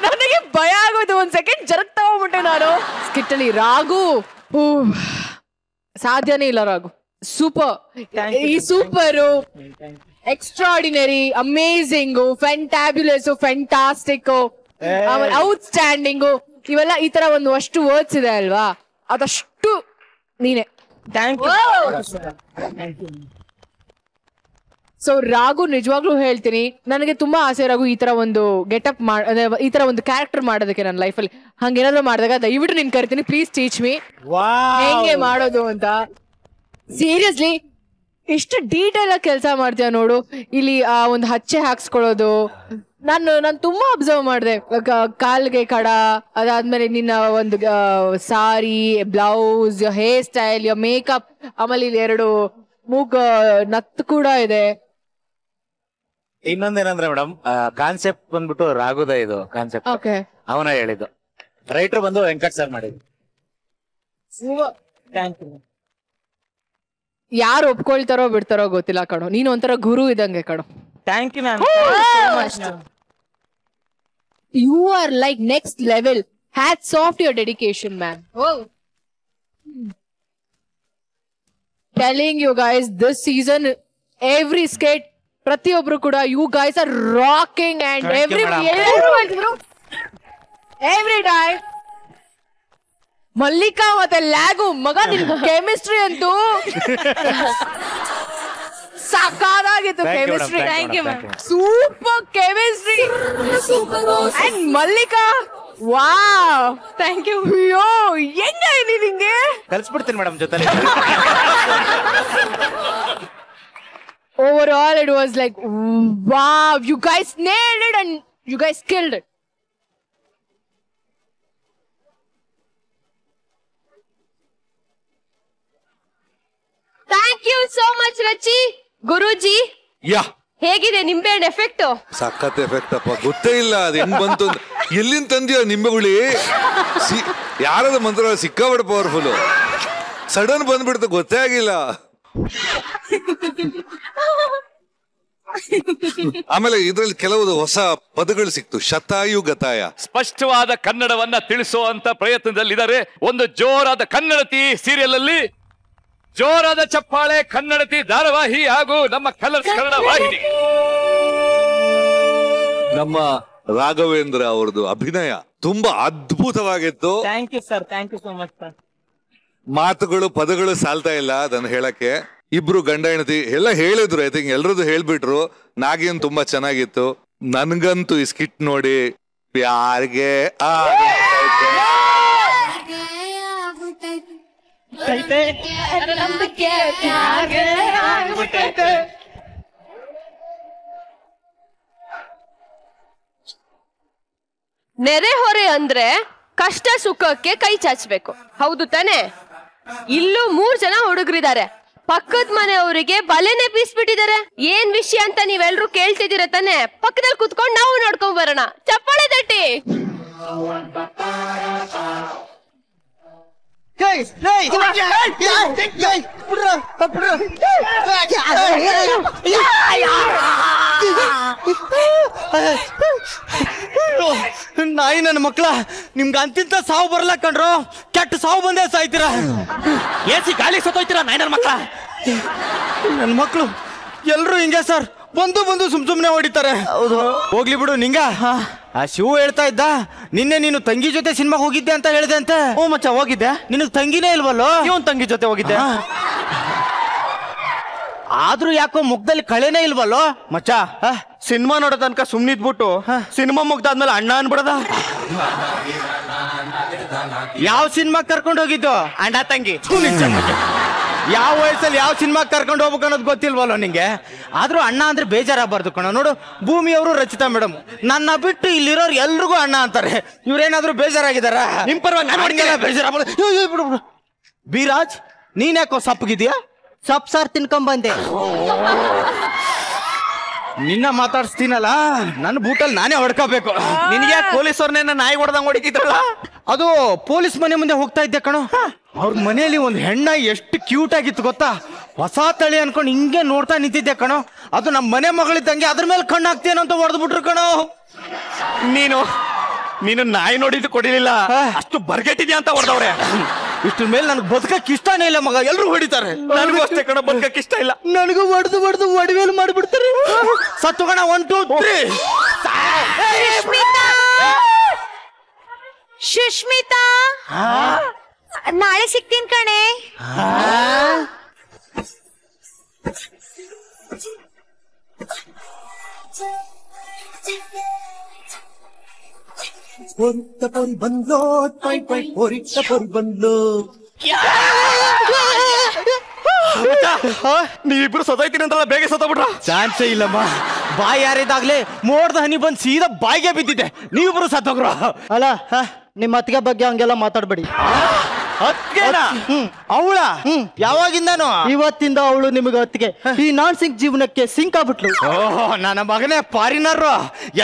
ನನಗೆ ಭಯ ಆಗೋದು. 1 ಸೆಕೆಂಡ್ ಜರಕ್ ತಗೊಂಡ್ಬಿಟ್ಟೆ ನಾನು. ಸ್ಕಿಟ್ ಅಲ್ಲಿ ರಾಘು ಸಾಧ್ಯನೇ ಇಲ್ಲ. ರಾಘು ಸೂಪರ್, ಈ ಸೂಪರು, ಎಕ್ಸ್ಟ್ರಾರ್ಡಿನರಿ, ಅಮೇಝಿಂಗು, ಫ್ಯಾಂಟಾಬ್ಯುಲಸ್, ಫ್ಯಾಂಟಾಸ್ಟಿಕ್, ಔಟ್ಸ್ಟ್ಯಾಂಡಿಂಗು, ಇವೆಲ್ಲ ಈ ತರ ಒಂದು ಅಷ್ಟು ವರ್ಡ್ಸ್ ಇದೆ ಅಲ್ವಾ. ಅದಷ್ಟು ನೀನೆ. Thank you. ಸೊ ರಾಘು, ನಿಜವಾಗ್ಲೂ ಹೇಳ್ತೀನಿ, ನನಗೆ ತುಂಬಾ ಆಸೆ ರಾಘು ಈ ತರ ಒಂದು ಗೆಟಪ್ ಈ ತರ ಒಂದು ಕ್ಯಾರೆಕ್ಟರ್ ಮಾಡೋದಕ್ಕೆ ನನ್ನ ಲೈಫಲ್ಲಿ. ಹಂಗೇನಾದ್ರು ಮಾಡಿದಾಗ ದಯವಿಟ್ಟು ನಿನ್ ಕರಿತೀನಿ, ಪ್ಲೀಸ್ ಟೀಚ್ ಮೀ ಹೆಂಗೆ ಮಾಡೋದು ಅಂತ. ಸೀರಿಯಸ್ಲಿ ಇಷ್ಟು ಡೀಟೇಲ್ ಆಗಿ ಕೆಲಸ ಮಾಡ್ತೀಯ ನೋಡು. ಇಲ್ಲಿ ಆ ಒಂದು ಹಚ್ಚೆ ಹಾಕ್ಸ್ಕೊಳ್ಳೋದು ನಾನು ತುಂಬಾ ಅಬ್ಸರ್ವ್ ಮಾಡಿದೆ. ಕಾಲ್ಗೆ ಕಡ, ಅದಾದ್ಮೇಲೆ ನಿನ್ನ ಒಂದು ಸಾರಿ, ಬ್ಲೌಸ್, ಹೇರ್ ಸ್ಟೈಲ್, ಮೇಕಪ್, ಆಮೇಲೆ ಇಲ್ಲಿ 2 ಮೂಗ ನತ್ತು ಕೂಡ ಇದೆ. ಇನ್ನೊಂದೇನಂದ್ರೆ ಮೇಡಮ್, ಕಾನ್ಸೆಪ್ಟ್ ಬಂದ್ಬಿಟ್ಟು ರಾಘುದ ಇದು ಕಾನ್ಸೆಪ್ಟ್. ಓಕೆ, ಅವನ ಹೇಳಿದ್ದು. ರೈಟರ್ ಬಂದು ವೆಂಕಟ್ ಸರ್ ಮಾಡಿದ್ದು. Thank you. ಯಾರು ಒಪ್ಕೊಳ್ತಾರೋ ಬಿಡ್ತಾರೋ ಗೊತ್ತಿಲ್ಲ ಕಣೋ, ನೀನು ಒಂಥರ ಗುರು ಇದ್ದಂಗೆ ಕಣೋ. Thank you ma'am. You are like next level. Hats off your dedication ma'am. Telling you guys, this season every skit ಪ್ರತಿಯೊಬ್ರು ಕೂಡ you guys are rocking and every time. Mallika ಮತ್ತೆ ಲ್ಯಾಗು ಮಗ, ನಿನ್ ಕೆಮಿಸ್ಟ್ರಿ ಅಂತೂ ಸಾಕಾಗಿತ್ತು. Chemistry super chemistry. And Mallika, wow, thank you. ಅಯ್ಯೋ ಹೆಂಗ ನಿಂಗೆ ಕಲ್ಸ್ಬಿಡ್ತೀನಿ ಮೇಡಮ್ ಜೊತೆ. Overall, it was like, wow, you guys nailed it and you guys killed it. Thank you so much Rachi. Guruji, ಯಾ ಹೇಗಿದೆ ನಿಂಬೆಹಣ್ಣು ಎಫೆಕ್ಟ್? ಸಖತ್ ಎಫೆಕ್ಟ್ ಅಪ್ಪ, ಗೊತ್ತೇ ಇಲ್ಲ ಅದು ಹೆಂಗ್ ಬಂತು. ಎಲ್ಲಿಂದ ತಂದಿಯ ನಿಂಬೆಗುಳಿ? ಯಾರದ ಮಂತ್ರ ಸಿಕ್ಕಾಬಡ ಪವರ್ಫುಲ್. ಸಡನ್ ಬಂದ್ಬಿಡ್ತು, ಗೊತ್ತೇ ಆಗಿಲ್ಲ. ಆಮೇಲೆ ಇದ್ರಲ್ಲಿ ಕೆಲವು ಹೊಸ ಪದಗಳು ಸಿಕ್ತು. ಶತಾಯು ಗತಾಯ. ಸ್ಪಷ್ಟವಾದ ಕನ್ನಡವನ್ನ ತಿಳಿಸುವಂತ ಪ್ರಯತ್ನದಲ್ಲಿದ್ದಾರೆ. ಒಂದು ಜೋರಾದ ಕನ್ನಡತಿ ಸೀರಿಯಲ್ ಅಲ್ಲಿ ಜೋರಾದ ಚಪ್ಪಾಳೆ, ಕನ್ನಡತಿ ಧಾರಾವಾಹಿ ಹಾಗೂ ನಮ್ಮ ಕಲರ್ಸ್ ಕನ್ನಡ ವಾಹಿನಿ. ನಮ್ಮ ರಾಘವೇಂದ್ರ ಅವರದು ಅಭಿನಯ ತುಂಬಾ ಅದ್ಭುತವಾಗಿತ್ತು. Thank you sir, thank you so much sir. ಮಾತುಗಳು ಪದಗಳು ಸಾಲ್ತಾ ಇಲ್ಲ ಅದನ್ನ ಹೇಳಕ್ಕೆ. ಇಬ್ರು ಗಂಡ ಹೆಂಡತಿ ಎಲ್ಲ ಹೇಳಿದ್ರು. I think ಎಲ್ರದ್ದು ಹೇಳ್ಬಿಟ್ರು. ನಾಗೇನ್ ತುಂಬಾ ಚೆನ್ನಾಗಿತ್ತು. ನನ್ಗಂತೂ ಈ ಸ್ಕಿಟ್ ನೋಡಿ ಪ್ಯಾರ್ಗೆ ನೆರೆಹೊರೆ ಅಂದ್ರೆ ಕಷ್ಟ ಸುಖಕ್ಕೆ ಕೈ ಚಾಚಬೇಕು, ಹೌದು ತಾನೆ? ಇಲ್ಲೂ 3 ಜನ ಹುಡುಗರಿದ್ದಾರೆ. ಪಕ್ಕದ ಮನೆಯವರಿಗೆ ಬಲೆನೆ ಬೀಸ್ಬಿಟ್ಟಿದ್ದಾರೆ. ಏನ್ ವಿಷಯ ಅಂತ ನೀವೆಲ್ರು ಕೇಳ್ತಿದ್ದೀರ ತಾನೆ? ಪಕ್ಕದಲ್ಲಿ ಕುತ್ಕೊಂಡು ನಾವು ನೋಡ್ಕೊಂಡ್ ಬರೋಣ. ಚಪ್ಪಾಳೆ ತಟ್ಟಿ. ನಾಯಿ ನನ್ನ ಮಕ್ಳ, ನಿಮ್ಗೆ ಅಂತಿಂತ ಸಾವು ಬರ್ಲ ಕಣ್ರು. ಕೆಟ್ಟ ಸಾವು ಬಂದೇ ಸಾಯ್ತೀರ. ಏಸಿ ಗಾಳಿ ಸತ್ತೋಯ್ತೀರಾ ನಾಯಿ ನನ್ನ ಮಕ್ಳ? ನನ್ನ ಮಕ್ಳು ಎಲ್ರು ಹಿಂಗೆ ಸರ್, ಬಂದು ಸುಮ್ನೆ ಹೊಡಿತಾರೆ. ಹೌದು, ಹೋಗ್ಲಿ ಬಿಡು. ನಿಂಗ ಆ ಶಿವು ಹೇಳ್ತಾ ಇದ್ದ, ನಿನ್ನೆ ನೀನು ತಂಗಿ ಜೊತೆ ಸಿನಿಮಾ ಹೋಗಿದ್ದೆ ಅಂತ ಹೇಳಿದೆ ಅಂತ. ಓ ಮಚ್ಚ, ಹೋಗಿದ್ದೆ. ನಿನಗ್ ತಂಗಿನೇ ಇಲ್ವಲ್ಲೋ? ಇವನ್ ತಂಗಿ ಜೊತೆ ಹೋಗಿದ್ದೆ. ಆದ್ರೂ ಯಾಕೋ ಮುಖದಲ್ಲಿ ಕಳೆನೇ ಇಲ್ವಲ್ಲೋ ಮಚ್ಚ? ಸಿನಿಮಾ ನೋಡೋ ತನಕ ಸುಮ್ನಿದ್ಬಿಟ್ಟು ಸಿನಿಮಾ ಮುಗ್ದಾದ್ಮೇಲೆ ಅಣ್ಣ ಅನ್ಬಿಡದ. ಯಾವ ಸಿನಿಮಾ ಕರ್ಕೊಂಡು ಹೋಗಿದ್ದು? ಅಣ್ಣ ತಂಗಿ. ಯಾವ ವಯಸ್ಸಲ್ಲಿ ಯಾವ ಸಿನಿಮಾ ಕರ್ಕೊಂಡು ಹೋಗ್ಬೇಕು ಅನ್ನೋದು ಗೊತ್ತಿಲ್ವಲ್ಲ ನಿಂಗೆ? ಆದ್ರೂ ಅಣ್ಣ ಅಂದ್ರೆ ಬೇಜಾರಾಗಬಾರ್ದು ಕಣ. ನೋಡು, ಭೂಮಿಯವರು, ರಚಿತಾ ಮೇಡಮ್, ನನ್ನ ಬಿಟ್ಟು ಇಲ್ಲಿರೋರು ಎಲ್ರಿಗೂ ಅಣ್ಣ ಅಂತಾರೆ. ಇವ್ರೇನಾದ್ರೂ ಬೇಜಾರಾಗಿದಾರ? ನಿಮ್ ಪರವಾಗಿ ಬೇಜಾರಾಗ್ಬಿಡು. ಬೀರಾಜ್, ನೀನ್ ಯಾಕೋ ಸಪ್ಪಗಿದ್ಯಾ? ಸಪ್ ಸಾರ್ ತಿನ್ಕೊಂಬಂದೆ. ನಿನ್ನ ಮಾತಾಡ್ಸ್ತೀನಲ್ಲ, ನನ್ನ ಬೂಟಲ್ಲಿ ನಾನೇ ಹೊಡ್ಕೋಬೇಕು. ನಿನ್ಗೆ ಪೊಲೀಸವ್ರನ್ನೇನ ನಾಯಿ ಹೊಡೆದಂಗ್ ಹೊಡಿತಿದ್ರಲ್ಲ? ಅದು ಪೊಲೀಸ್ ಮನೆ ಮುಂದೆ ಹೋಗ್ತಾ ಇದ್ದೆ ಕಣೋ. ಅವ್ರ ಮನೆಯಲ್ಲಿ ಒಂದು ಹೆಣ್ಣ ಎಷ್ಟು ಕ್ಯೂಟ್ ಆಗಿತ್ತು ಗೊತ್ತಾ? ಹೊಸ ತಳಿ ಅನ್ಕೊಂಡು ಹಿಂಗೆ ನೋಡ್ತಾ ನಿಂತಿದ್ದೆ ಕಣೋ. ಅದು ನಮ್ಮ ಮನೆ ಮಗಳಿದ್ದಂಗೆ ಅದ್ರ ಮೇಲೆ ಕಣ್ಣು ಹಾಕ್ತೇನೋ ಅಂತ ಹೊಡೆದು ಬಿಟ್ರು ಕಣೋ. ನೀನು ನಾಯಿ ನೋಡಿದ್ದು ಕೊಡಿಲಿಲ್ಲ, ಅಷ್ಟು ಬರ್ಗೆಟ್ಟಿದ್ಯಾ ಅಂತ ಹೊಡೆದವ್ರೆ. ಇಷ್ಟ್ರ ಮೇಲೆ ನನಗೆ ಬದುಕಕ್ಕೆ ಇಷ್ಟನೇ ಇಲ್ಲ ಮಗ. ಎಲ್ರು ಹೊಡಿತಾರೆ. ನನಗೂ ಅಷ್ಟೇ ಕಣ, ಬದುಕಕ್ಕೆ ಇಷ್ಟ ಇಲ್ಲ. ನನಗೂ ಹೊಡೆದು ಒಡವೇಲು ಮಾಡ್ಬಿಡ್ತಾರೆ. ಸತ್ತೋಗೋಣ. 1 2 3. ಸುಷ್ಮಿತಾ, ನಾಳೆ ಸಿಗ್ತೀನಿ ಕಣೆ. ಬಂದ್ಲೋ ಬಂದ್ಲು. ನೀವಿಬ್ರು ಸತೋಯ್ತೀನಿ ಅಂತಲ್ಲ ಬೇಗ ಸತ್ತೋಗ್ಬಿಟ್ರ. ಚಾನ್ಸೇ ಇಲ್ಲಮ್ಮ. ಬಾಯಿ ಯಾರಿದ್ದಾಗ್ಲೇ ಮೋಡ್ದ ಹನಿ ಬಂದ್ ಸೀದಾ ಬಾಯಿಗೆ ಬಿದ್ದಿದ್ದೆ. ನೀವಿಬ್ರು ಸತ್ತೋಗ್ರು. ಅಲ್ಲ ನಿಮ್ಮ ಅತ್ತಿಗೆ ಬಗ್ಗೆ ಹಂಗೆಲ್ಲ ಮಾತಾಡ್ಬೇಡಿ. ಅವಳ ಯಾವಾಗಿಂದಾನು? ಇವತ್ತಿಂದ ಅವಳು ನಿಮಗೆ ಅತ್ತಿಗೆ. ಈ ನಾನ್ ಸಿಂಕ್ ಜೀವನಕ್ಕೆ ಸಿಂಕ್ ಆಗ್ಬಿಟ್ಲು. ಓಹೋ ನನ್ನ ಮಗನೇ ಫಾರಿನರ್.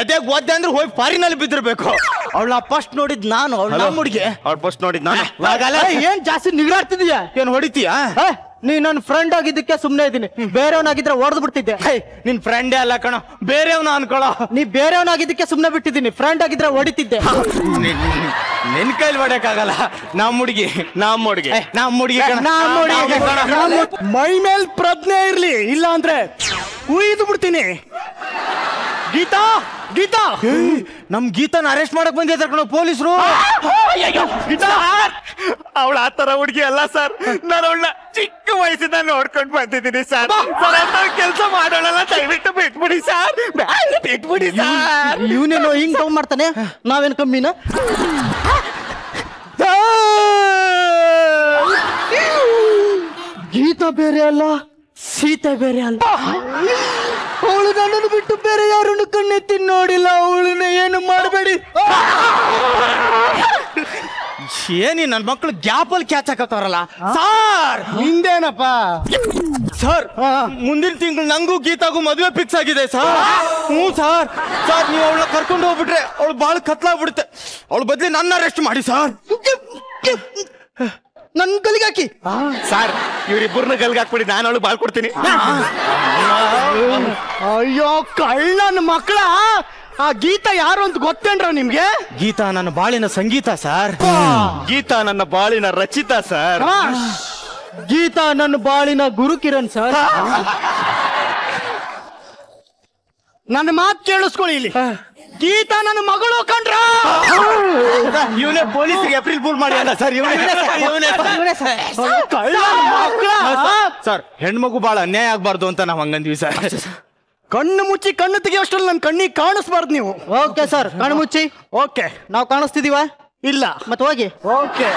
ಎದೆಗ್ ಓದ್ದೆ ಅಂದ್ರೆ ಹೋಗಿ ಫಾರಿನಲ್ಲಿ ಬಿದ್ದಿರ್ಬೇಕು. ಅವಳ ಫಸ್ಟ್ ನೋಡಿದ್ ನಾನು, ಅವಳ ನಮ್ಮ ಹುಡುಗಿ. ಅವಳ ಫಸ್ಟ್ ನೋಡಿದ್ ನಾನು. ಏನ್ ಜಾಸ್ತಿ ನಿಗಾಡ್ತಿದೀಯ? ಏನ್ ಹೊಡಿತೀಯಾ? ನೀ ನನ್ನ ಫ್ರೆಂಡ್ ಆಗಿದ್ದಕ್ಕೆ ಸುಮ್ನೆ ಇದೀನಿ. ಬೇರೆಯವನಾಗಿದ್ರೆ ಹೊಡೆದು ಬಿಡ್ತಿದ್ದೆ. ನಿನ್ ಫ್ರೆಂಡೇ ಅಲ್ಲ ಕಣ, ಬೇರೆಯವನ ಅನ್ಕೊಳ್ಳೋ. ನೀ ಬೇರೆಯವನಾಗಿದ್ದಕ್ಕೆ ಸುಮ್ನೆ ಬಿಟ್ಟಿದ್ದೀನಿ. ಫ್ರೆಂಡ್ ಆಗಿದ್ರೆ ಹೊಡಿತಿದ್ದೆ. ನಿನ್ ಕೈಲಿ ಹೊಡ್ಯಕ್ಕಾಗಲ್ಲ. ನಮ್ಮ ಹುಡುಗಿ ಮೈ ಮೇಲ್ ಪ್ರಜ್ಞೆ ಇರ್ಲಿ, ಇಲ್ಲ ಅಂದ್ರೆ ಉಯ್ದು ಬಿಡ್ತೀನಿ. ಗೀತಾ ಗೀತಾ ನಮ್ ಗೀತಾನ ಅರೆಸ್ಟ್ ಮಾಡಕ್ ಬಂದಿದ್ದಾರೆ ಕಣ ಪೊಲೀಸರು. ಅವಳ ಆತರ ಹುಡುಗಿ ಅಲ್ಲ ಸರ್. ನಾನು ಅವಳನ್ನ ಚಿಕ್ಕ ವಯಸ್ಸಿಂದ ನೋಡ್ಕೊಂಡು ಬಂದಿದ್ದೀನಿ ಸರ್. ಕೆಲಸ ಮಾಡೋಣ ದಯವಿಟ್ಟು ಬಿಟ್ಬಿಡಿ ಸರ್, ಬಿಟ್ಬಿಡಿ ಸರ್. ಇವನೇನೋ ಹಿಂಗ್ ತಗೊಂಡ್ ಮಾಡ್ತಾನೆ, ನಾವೇನ್ ಕಮ್ಮಿನ? ಗೀತಾ ಬೇರೆ ಅಲ್ಲ, ಸೀತೆ ಬೇರೆ ಅಲ್ಲ. ಅವಳು ನನ್ನನ್ನು ಬಿಟ್ಟು ಬೇರೆ ಯಾರನ್ನು ಕಣ್ಣೆತ್ತಿ ನೋಡಿಲ್ಲ. ಅವಳನ್ನ ಏನು ಮಾಡಬೇಡಿ. ಏನಿ ನನ್ ಮಕ್ಳು ಗ್ಯಾಪ್ ಅಲ್ಲಿ ಕ್ಯಾಚ್ ಹಾಕತ್ತಾರಲ್ಲ ಸಾರ್. ಹಿಂದೇನಪ್ಪ ಸರ್, ಮುಂದಿನ ತಿಂಗಳು ನಂಗೂ ಗೀತಾಗೂ ಮದುವೆ ಫಿಕ್ಸ್ ಆಗಿದೆ ಸರ್. ಹ್ಞೂ ಸರ್. ಸರ್ ನೀವು ಅವಳನ್ನ ಕರ್ಕೊಂಡು ಹೋಗ್ಬಿಟ್ರೆ ಅವಳು ಬಾಳ ಕತ್ಲಾಗ್ಬಿಡುತ್ತೆ. ಅವಳ ಬದ್ಲಿ ನನ್ನ ಅರೆಸ್ಟ್ ಮಾಡಿ ಸರ್. ನನ್ ಗಲಿಗಾಕಿ ಸರ್. ಇವ್ರಿಬ್ಬರನ್ನ ಗಲ್ಗಾಕ್ಬಿಡಿ, ನಾನು ಅವಳು ಬಾಳ್ ಕೊಡ್ತೀನಿ. ಅಯ್ಯೋ ಕಳ್ಳನ ಮಕ್ಕಳ. ಆ ಗೀತಾ ಯಾರು ಅಂತ ಗೊತ್ತೇನ್ರ ನಿಮ್ಗೆ? ಗೀತಾ ನನ್ನ ಬಾಳಿನ ಸಂಗೀತ ಸರ್. ಗೀತಾ ನನ್ನ ಬಾಳಿನ ರಚಿತಾ ಸರ್. ಗೀತಾ ನನ್ನ ಬಾಳಿನ ಗುರು ಕಿರಣ್ ಸರ್. ನನ್ನ ಮಾತು ಕೇಳಿಸ್ಕೊಳ್ಳಿ ಇಲ್ಲಿ. ಗೀತಾ ನನ್ನ ಮಗಳು ಕಂಡ್ರ. ಇವನೇ ಪೊಲೀಸರಿಗೆ ಏಪ್ರಿಲ್ ಫೂಲ್ ಮಾಡಿ ಅಲ್ಲ ಸರ್. ಸರ್ ಹೆಣ್ಮಗು ಬಾಳ ಅನ್ಯಾಯ ಆಗ್ಬಾರ್ದು ಅಂತ ನಾವ್ ಹಂಗಂದ್ವಿ ಸರ್. ಕಣ್ಣು ಮುಚ್ಚಿ ಕಣ್ಣು ತೆಗಿಯೋಷ್ಟ್ರಲ್ಲಿ ನನ್ನ ಕಣ್ಣಿಗೆ ಕಾಣಿಸ್ಬಾರ್ದು ನೀವು. ಓಕೆ ಸರ್, ಕಣ್ಣು ಮುಚ್ಚಿ. ಓಕೆ, ನಾವು ಕಾಣಿಸ್ತಿದೀವ? ಇಲ್ಲ. ಮತ್ತೆ ಹೋಗಿ. ಓಕೆ.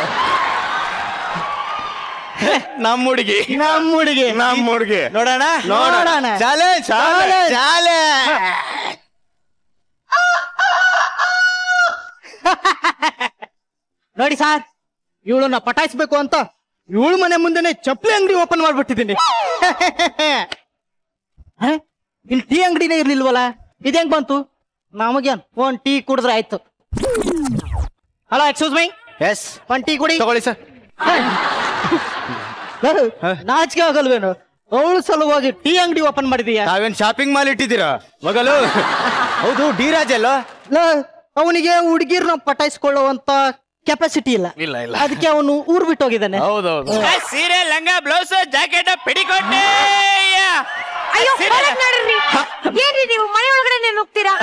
ನಮ್ಮ ಹುಡುಗಿ ನೋಡೋಣ. ಚಾಲೆಂಜ್. ನೋಡಿ ಸರ್, ಇವಳನ್ನ ಪಟಾಯಿಸ್ಬೇಕು ಅಂತ ಇವಳು ಮನೆ ಮುಂದೆನೆ ಚಪ್ಪಲಿ ಅಂಗಡಿ ಓಪನ್ ಮಾಡ್ಬಿಟ್ಟಿದ್ದೀನಿ. ಇಲ್ಲಿ ಟೀ ಅಂಗಡಿನೇ ಇರ್ಲಿಲ್ವಲ್ಲ, ಇದೇಂಗ್ ಬಂತು? ನಮಗೇನ್ ಒಂದ್ ಟೀ ಕುಡಿದ್ರೆ ಆಯ್ತು. Hello, excuse me. ಎಸ್, ಒಂದ್ ಟೀ ಕುಡಿ. ತಗೊಳ್ಳಿ ಸರ್. ನಾಚಿಕೆ ಆಗಲ್ವೇನು? ಅವಳು ಸಲುವಾಗಿ ಟೀ ಅಂಗಡಿ ಓಪನ್ ಮಾಡಿದೀಯಾ? ತಾವೇನ್ ಶಾಪಿಂಗ್ ಮಾಲ್ ಇಟ್ಟಿದ್ದೀರಾ ಮಗಲು? ಹೌದು, ಡಿ ರಾಜ್ ಅಲ್ಲ. ಅವನಿಗೆ ಹುಡುಗಿರ್ನ ಪಟಾಯಿಸ್ಕೊಳ್ಳುವಂತ ಕೆಪಾಸಿಟಿ ಇಲ್ಲ. ಅದಕ್ಕೆ ಅವನು ಊರ್ ಬಿಟ್ಟು ಹೋಗಿದ್ದಾನೆ. ಹೌದೌದು. ಸೀರೆ, ಲಂಗ, ಬ್ಲೌಸ್, ಜಾಕೆಟ್, ಪೆಟಿಕೋಟ್. ಅಯ್ಯೋ, ಏನ್ರಿ ನೀವು ಮನೆ ಒಳಗಡೆ ನುಗ್ತೀರಾ?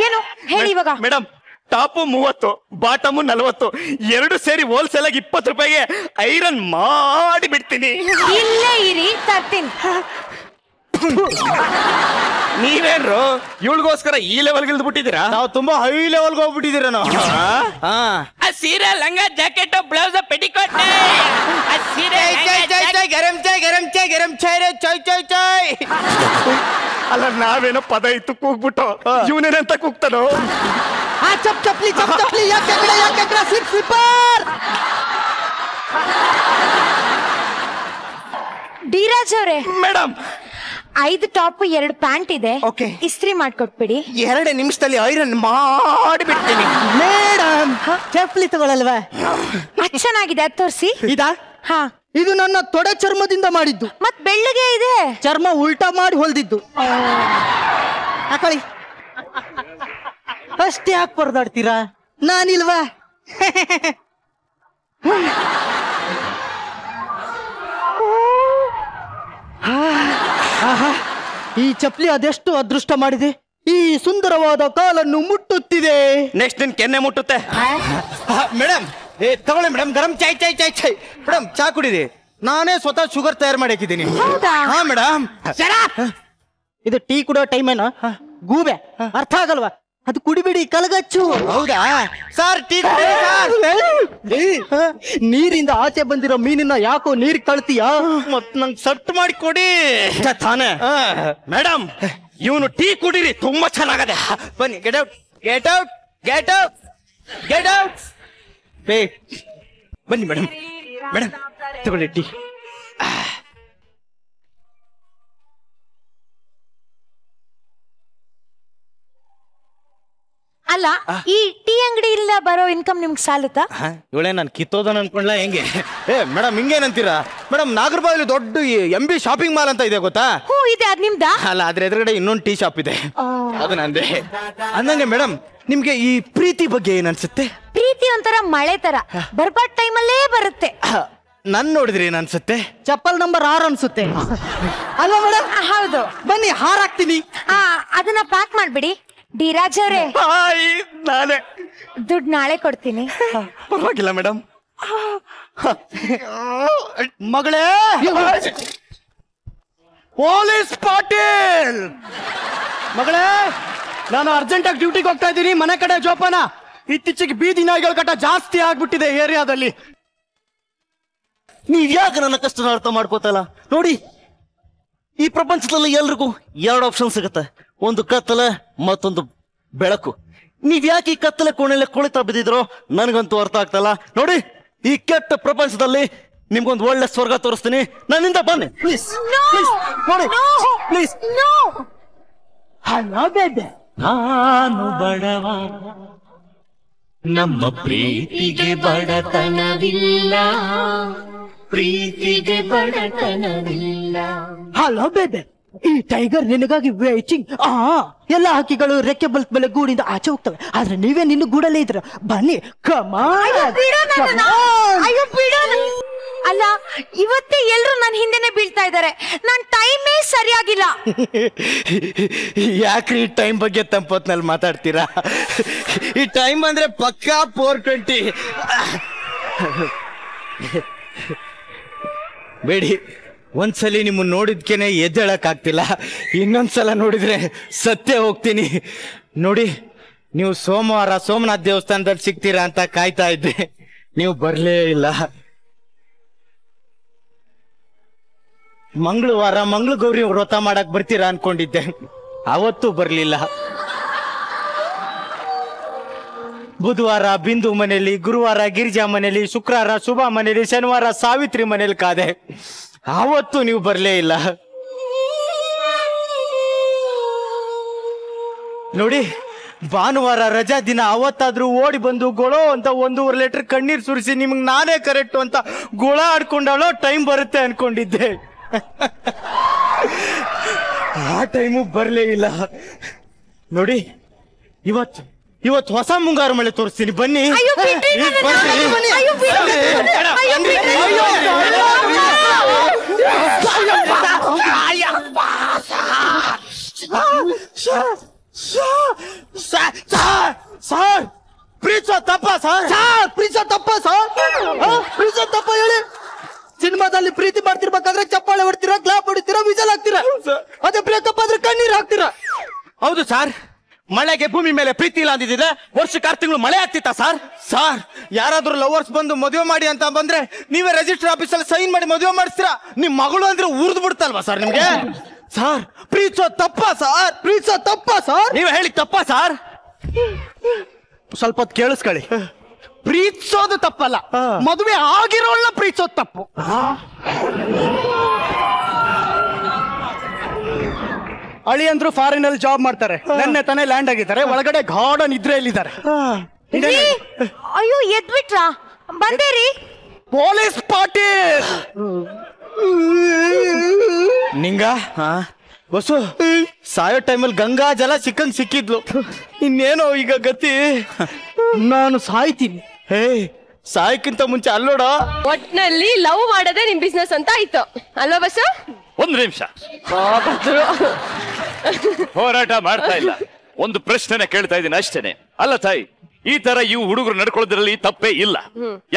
ಏನು ಹೇಳಿ ಇವಾಗ? ಮೇಡಮ್, ಟಾಪು 30, ಬಾಟಮು 40, ಎರಡು ಸೇರಿ ಹೋಲ್ಸೇಲ್ ಆಗಿ 20 ರೂಪಾಯಿಗೆ ಐರನ್ ಮಾಡಿ ಬಿಡ್ತೀನಿ. ಇಲ್ಲೇ ಇರಿ, ತರ್ತೀನಿ. ನೀವೇನ್ರು ಇವಳಿಗೋಸ್ಕರ ಈ ಲೆವೆಲ್ಗೆ ಇಳಿದ್ಬಿಟ್ಟಿದ್ದೀರಾ? ನಾವು ತುಂಬಾ ಹೈ ಲೆವೆಲ್ಗೆ ಹೋಗ್ಬಿಟ್ಟಿದ್ದೀರ ನಾವು. ಸೀರೆ, ಲಂಗ, ಜಾಕೆಟ್, ಬ್ಲೌಸ್, ಪೆಟಿಕೋಟ್. ಅಲ್ಲ, ನಾವೇನೋ ಪದ ಇತ್ತು ಕೂಗ್ಬಿಟ್ಟು ಇವನೇನಂತ ಕೂಗ್ತಾನೋ. ಚಪ್ಲಿ ಧೀರಾಜ್ ಅವರೇ, ಮೇಡಮ್ 5 ಟಾಪ್ 2 ಪ್ಯಾಂಟ್ ಇದೆ. ಇಸ್ತ್ರಿ ಮಾಡ್ಕೊಟ್ಬಿಡಿ. 2 ನಿಮಿಷದಲ್ಲಿ ಐರನ್ ಮಾಡಿಬಿಡ್ತೀನಿ. ಮೇಡಮ್, ಚಪ್ಲಿ ತಗೊಳಲ್ವಾ? ಚೆನ್ನಾಗಿದೆ, ಅದು ತೋರಿಸಿ. ಇದಾ? ಹಾ, ಇದು ನನ್ನ ತೊಡೆ ಚರ್ಮದಿಂದ ಮಾಡಿದ್ದು. ಮತ್ ಬೆಳ್ಳಗೆ ಇದೆ. ಚರ್ಮ ಉಲ್ಟಾ ಮಾಡಿ ಹೊಲ್ದಿದ್ದು. ಹಾಕೊಳ್ಳಿ. ಅಷ್ಟೇ ಯಾಕೆ ಪರದಾಡ್ತೀರಾ? ನಾನಿಲ್ವಾ? ಈ ಚಪ್ಲಿ ಅದೆಷ್ಟು ಅದೃಷ್ಟ ಮಾಡಿದೆ. ಈ ಸುಂದರವಾದ ಕಾಲನ್ನು ಮುಟ್ಟುತ್ತಿದೆ. ನೆಕ್ಸ್ಟ್ ನಿನ್ ಕೆನ್ನೆ ಮುಟ್ಟುತ್ತೆ. ಮೇಡಮ್ ತಗೊಳ್ಳಿ ಮೇಡಮ್, ಗರಂ ಚಾಯ್ ಚಾಯ್ ಚಾಯ್ ಚಾಯ್. ಮೇಡಮ್ ಚಾ ಕುಡಿದಿ, ನಾನೇ ಸ್ವತಃ ಶುಗರ್ ತಯಾರು ಮಾಡಿ ಹಾಕಿದ್ದೀನಿ. ಹಾ ಮೇಡಮ್. ಇದು ಟೀ ಕುಡೋ ಟೈಮ್ ಏನೋ ಗೂಬೆ, ಅರ್ಥ ಆಗಲ್ವಾ? ಅದು ಕುಡಿಬಿಡಿ, ಕಲಗಚ್ಚು. ಹೌದಾ ಸರ್? ಟೀ ನೀರಿಂದ ಆಚೆ ಬಂದಿರೋ ಮೀನಿನ ಯಾಕೋ ನೀರ್ ಕಳ್ತೀಯಾ? ಮತ್ ನಂಗೆ ಸಟ್ ಮಾಡಿ ಕೊಡಿ ತಾನೇ. ಮೇಡಮ್ ಇವನು ಟೀ ಕುಡೀರಿ, ತುಂಬಾ ಚೆನ್ನಾಗದೆ. ಬನ್ನಿ, get out get out get out get out. ಬನ್ನಿ ಮೇಡಮ್, ಮೇಡಮ್ ತಗೊಳ್ಳಿ ಟೀ. ಅಲ್ಲ, ಈ ಟೀ ಅಂಗಡಿ ಇಲ್ಲ ಬರೋ ಇನ್ಕಮ್ ನಿಮ್ಗೆ ಸಾಲುತ್ತಾ? ಇವಳೇ ನಾನು ಕಿತ್ತೋದನ್ ಅನ್ಕೊಂಡ್ಲ ಹೆಂಗೆ? Madam ಹಿಂಗೇನಂತೀರಾ madam? ನಾಗರಬಾವಿಲಿ ದೊಡ್ಡ MB ಶಾಪಿಂಗ್ ಮಾಲ್ ಅಂತ ಇದೆ ಗೊತ್ತಾ? ಹ್ಞೂ ಇದೆ, ಅದ್ ನಿಮ್ದಾ? ಅಲ್ಲ, ಅದ್ರ ಎದುರುಗಡೆ ಇನ್ನೊಂದು ಟೀ ಶಾಪ್ ಇದೆ, ಅದು ನಂದೇ. ಅಂದಂಗೆ ಮೇಡಮ್ ನಿಮ್ಗೆ ಈ ಪ್ರೀತಿ ಬಗ್ಗೆ ಏನ್ ಅನ್ಸುತ್ತೆ? ಪ್ರೀತಿ ಒಂಥರ ಮಳೆ ತರ ಬರ್ಬಾಟ್ ಟೈಮಲ್ಲೇ ಬರುತ್ತೆ. ನನ್ ನೋಡಿದ್ರಿ ಏನ್ ಅನ್ಸುತ್ತೆ? ಚಪ್ಪಲ್ ನಂಬರ್ 6 ಅನ್ಸುತ್ತೆ ಅಲ್ವಾ ಮೇಡಮ್? ಹೌದು. ಬನ್ನಿ ಹಾರಾಕ್ತೀನಿ. ಅದನ್ನ ಪ್ಯಾಕ್ ಮಾಡ್ಬಿಡಿ. ಡಿ ರಾಜ್ ಅವರೇ, ನಾನೇ ದುಡ್ಡು ನಾಳೆ ಕೊಡ್ತೀನಿ. ಪರವಾಗಿಲ್ಲ ಮೇಡಮ್. ಮಗಳೇ, ಪೊಲೀಸ್ ಪಾಟೀಲ್ ಮಗಳೇ, ನಾನು ಅರ್ಜೆಂಟಾಗಿ ಡ್ಯೂಟಿಗೆ ಹೋಗ್ತಾ ಇದ್ದೀನಿ. ಮನೆ ಕಡೆ ಜೋಪಾನ. ಇತ್ತೀಚೆಗೆ ಬೀದಿ ನಾಯಿಗಳ ಕಟ ಜಾಸ್ತಿ ಆಗ್ಬಿಟ್ಟಿದೆ ಏರಿಯಾದಲ್ಲಿ. ನೀವ್ ಯಾಕೆ ನನ್ನ ಕಷ್ಟನ ಅರ್ಥ ಮಾಡ್ಕೋತಲ್ಲ? ನೋಡಿ, ಈ ಪ್ರಪಂಚದಲ್ಲಿ ಎಲ್ರಿಗೂ 2 ಆಪ್ಷನ್ ಸಿಗುತ್ತೆ, ಒಂದು ಕತ್ತಲೆ ಮತ್ತೊಂದು ಬೆಳಕು. ನೀವ್ ಯಾಕೆ ಈ ಕತ್ತಲೆ ಕೋಣೆಲೆ ಕುಳಿತಾ ಬಿದ್ದಿದ್ರೋ ನನಗಂತೂ ಅರ್ಥ ಆಗ್ತಲ್ಲ. ನೋಡಿ, ಈ ಕೆಟ್ಟ ಪ್ರಪಂಚದಲ್ಲಿ ನಿಮ್ಗೊಂದು ಒಳ್ಳೆ ಸ್ವರ್ಗ ತೋರಿಸ್ತೀನಿ. ನನ್ನಿಂದ ಬನ್ನಿ ಪ್ಲೀಸ್. ನೋಡಿ ಪ್ಲೀಸ್. ನಾನು ಬಡವ, ನಮ್ಮ ಪ್ರೀತಿಗೆ ಬಡತನವಿಲ್ಲ, ಪ್ರೀತಿಗೆ ಬಡತನವಿಲ್ಲ. ಹಲೋ ಬೇಬೆ, ಈ ಟೈಗರ್ ನಿನಗಾಗಿ ವೇಟಿಂಗ್. ಎಲ್ಲ ಹಕ್ಕಿಗಳು ರೆಕ್ಕೆ ಬಲ್ಕ್ ಮೇಲೆ ಗೂಡಿಂದ ಆಚೆ ಹೋಗ್ತವೆ, ಆದ್ರೆ ನೀವೇ ನಿನ್ನ ಗೂಡಲ್ಲೇ ಇದ್ರ. ಬನ್ನಿ, ಅಲ್ಲ, ಇವತ್ತೇ ಎಲ್ರು ನನ್ನ ಹಿಂದೆನೆ ಬೀಳ್ತಾ ಇದ್ದಾರೆ. ನನ್ ಟೈಮೇ ಸರಿಯಾಗಿಲ್ಲ. ಯಾಕ್ರಿ ಟೈಮ್ ಬಗ್ಗೆ ತಂಪೊತ್ನಲ್ಲಿ ಮಾತಾಡ್ತೀರಾ? ಈ ಟೈಮ್ ಅಂದ್ರೆ ಪಕ್ಕಾ 4:20. ಬೇಡಿ, ಒಂದ್ಸಲಿ ನಿಮ್ಮನ್ನ ನೋಡಿದ್ಕೇನೆ ಎದ್ದೇಳಕ್ ಆಗ್ತಿಲ್ಲ, ಇನ್ನೊಂದ್ಸಲ ನೋಡಿದ್ರೆ ಸತ್ಯ ಹೋಗ್ತೀನಿ. ನೋಡಿ, ನೀವು ಸೋಮವಾರ ಸೋಮನಾಥ್ ದೇವಸ್ಥಾನದಲ್ಲಿ ಸಿಗ್ತೀರಾ ಅಂತ ಕಾಯ್ತಾ ಇದ್ದೆ, ನೀವು ಬರ್ಲೇ ಇಲ್ಲ. ಮಂಗಳವಾರ ಮಂಗಳಗೌರಿ ವ್ರತ ಮಾಡಕ್ ಬರ್ತೀರಾ ಅನ್ಕೊಂಡಿದ್ದೆ, ಅವತ್ತು ಬರ್ಲಿಲ್ಲ. ಬುಧವಾರ ಬಿಂದು ಮನೆಯಲ್ಲಿ, ಗುರುವಾರ ಗಿರಿಜಾ ಮನೆಯಲ್ಲಿ, ಶುಕ್ರವಾರ ಶುಭಾ ಮನೆಯಲ್ಲಿ, ಶನಿವಾರ ಸಾವಿತ್ರಿ ಮನೇಲಿ ಕಾದೆ, ಅವತ್ತು ನೀವು ಬರ್ಲೇ ಇಲ್ಲ. ನೋಡಿ, ಭಾನುವಾರ ರಜಾ ದಿನ, ಅವತ್ತಾದ್ರೂ ಓಡಿ ಬಂದು ಗೊಳೋ ಅಂತ 1.5 ಲೀಟರ್ ಕಣ್ಣೀರ್ ಸುರಿಸಿ ನಿಮ್ಗೆ ನಾನೇ ಕರೆಕ್ಟು ಅಂತ ಗೊಳ ಆಡ್ಕೊಂಡಾಳೋ ಟೈಮ್ ಬರುತ್ತೆ ಅನ್ಕೊಂಡಿದ್ದೆ. ಆ ಟೈಮು ಬರ್ಲೇ ಇಲ್ಲ. ನೋಡಿ, ಇವತ್ತು ಹೊಸ ಮುಂಗಾರು ಮಳೆ ತೋರಿಸ್ತೀನಿ, ಬನ್ನಿ. ಸರ್, ಪ್ರೀತಿಸೋ ತಪ್ಪ ಸರ್? ಪ್ರೀತಿಸೋ ತಪ್ಪ ಸರ್? ಪ್ರೀತಿಸೋ ತಪ್ಪ ಹೇಳಿ. ಸಿನಿಮಾದಲ್ಲಿ ಪ್ರೀತಿ ಮಾಡ್ತಿರ್ಬೇಕಾದ್ರೆ ಚಪ್ಪಾಳೆ ಹೊಡ್ತೀರಾ, ಕ್ಲಾಪ್ ಹೊಡಿತೀರಾ, ವಿಜಲ್ ಹಾಕ್ತೀರಾ. ಅದೇ ಬ್ರೇಕಪ್ ಆದ್ರೆ ಕಣ್ಣೀರ್ ಹಾಕ್ತೀರಾ. ಹೌದು ಸರ್, ಮಳೆಗೆ ಭೂಮಿ ಮೇಲೆ ಪ್ರೀತಿ ಇಲ್ಲ ಅಂದಿದ್ದೆ, ವರ್ಷಕ್ಕೆ 6 ತಿಂಗಳು ಮಳೆ ಆಗ್ತಿತ್ತಾ ಸರ್? ಸರ್, ಯಾರಾದ್ರೂ ಲವರ್ಸ್ ಬಂದು ಮದುವೆ ಮಾಡಿ ಅಂತ ಬಂದ್ರೆ ನೀವೇ ರಿಜಿಸ್ಟರ್ ಆಫೀಸಲ್ಲಿ ಸೈನ್ ಮಾಡಿ ಮದುವೆ ಮಾಡಿಸ್ತೀರಾ? ನಿಮ್ ಮಗಳು ಅಂದ್ರೆ ಉರ್ದು ಬಿಡ್ತಲ್ವಾ ಸರ್ ನಿಮ್ಗೆ? ಸರ್, ಪ್ರೀತಿಸೋ ತಪ್ಪ ಸರ್? ಪ್ರೀತಿಸೋ ತಪ್ಪ ಸರ್? ನೀವೇ ಹೇಳಿ ತಪ್ಪ ಸರ್? ಸ್ವಲ್ಪ ಹೊತ್ತು ಕೇಳಿಸ್ಕೊಳ್ಳಿ. ಪ್ರೀತಿಸೋದು ತಪ್ಪಲ್ಲ, ಮದುವೆ ಆಗಿರೋಳ್ನ ಪ್ರೀತಿಸೋದು ತಪ್ಪು. ಅಳಿಯಂದ್ರು ಫಾರಿನ್ ಅಲ್ಲಿ ಜಾಬ್ ಮಾಡ್ತಾರೆ, ನೆನ್ನೆ ತಾನೇ ಲ್ಯಾಂಡ್ ಆಗಿದ್ದಾರೆ, ಒಳಗಡೆ ಗಾರ್ಡನ್ ಇದ್ರೆಯಲ್ಲಿದ್ದಾರೆ. ಅಯ್ಯೋ, ಎದ್ಬಿಟ್ರಾ? ಬಂದೇರಿ. ಪೊಲೀಸ್ ಪಾಟೀಲ್ ನಿಂಗ ಬಸ್ಸು ಸಾಯೋ ಟೈಮಲ್ಲಿ ಗಂಗಾ ಜಲ ಸಿಕ್ಕಿದ್ಲು. ಇನ್ನೇನೋ ಈಗ ಗತಿ. ನಾನು ಸಾಯ್ತೀನಿ. ಹೇ, ಸಾಯಕ್ಕಿಂತ ಮುಂಚೆ ಅಲ್ಲೋಡ. ಒಟ್ನಲ್ಲಿ ಲವ್ ಮಾಡೋದೇ ನಿಮ್ ಬಿಸ್ನೆಸ್ ಅಂತ ಆಯ್ತು ಅಲ್ವಾ ಬಸ್ಸು? 1 ನಿಮಿಷ, ಹೋರಾಟ ಮಾಡ್ತಾ ಇಲ್ಲ, ಒಂದು ಪ್ರಶ್ನೆನ ಕೇಳ್ತಾ ಇದ್ದೀನಿ ಅಷ್ಟೇನೆ. ಅಲ್ಲ ತಾಯಿ, ಈ ತರ ಇವು ಹುಡುಗರು ನಡ್ಕೊಳ್ಳೋದ್ರಲ್ಲಿ ತಪ್ಪೇ ಇಲ್ಲ.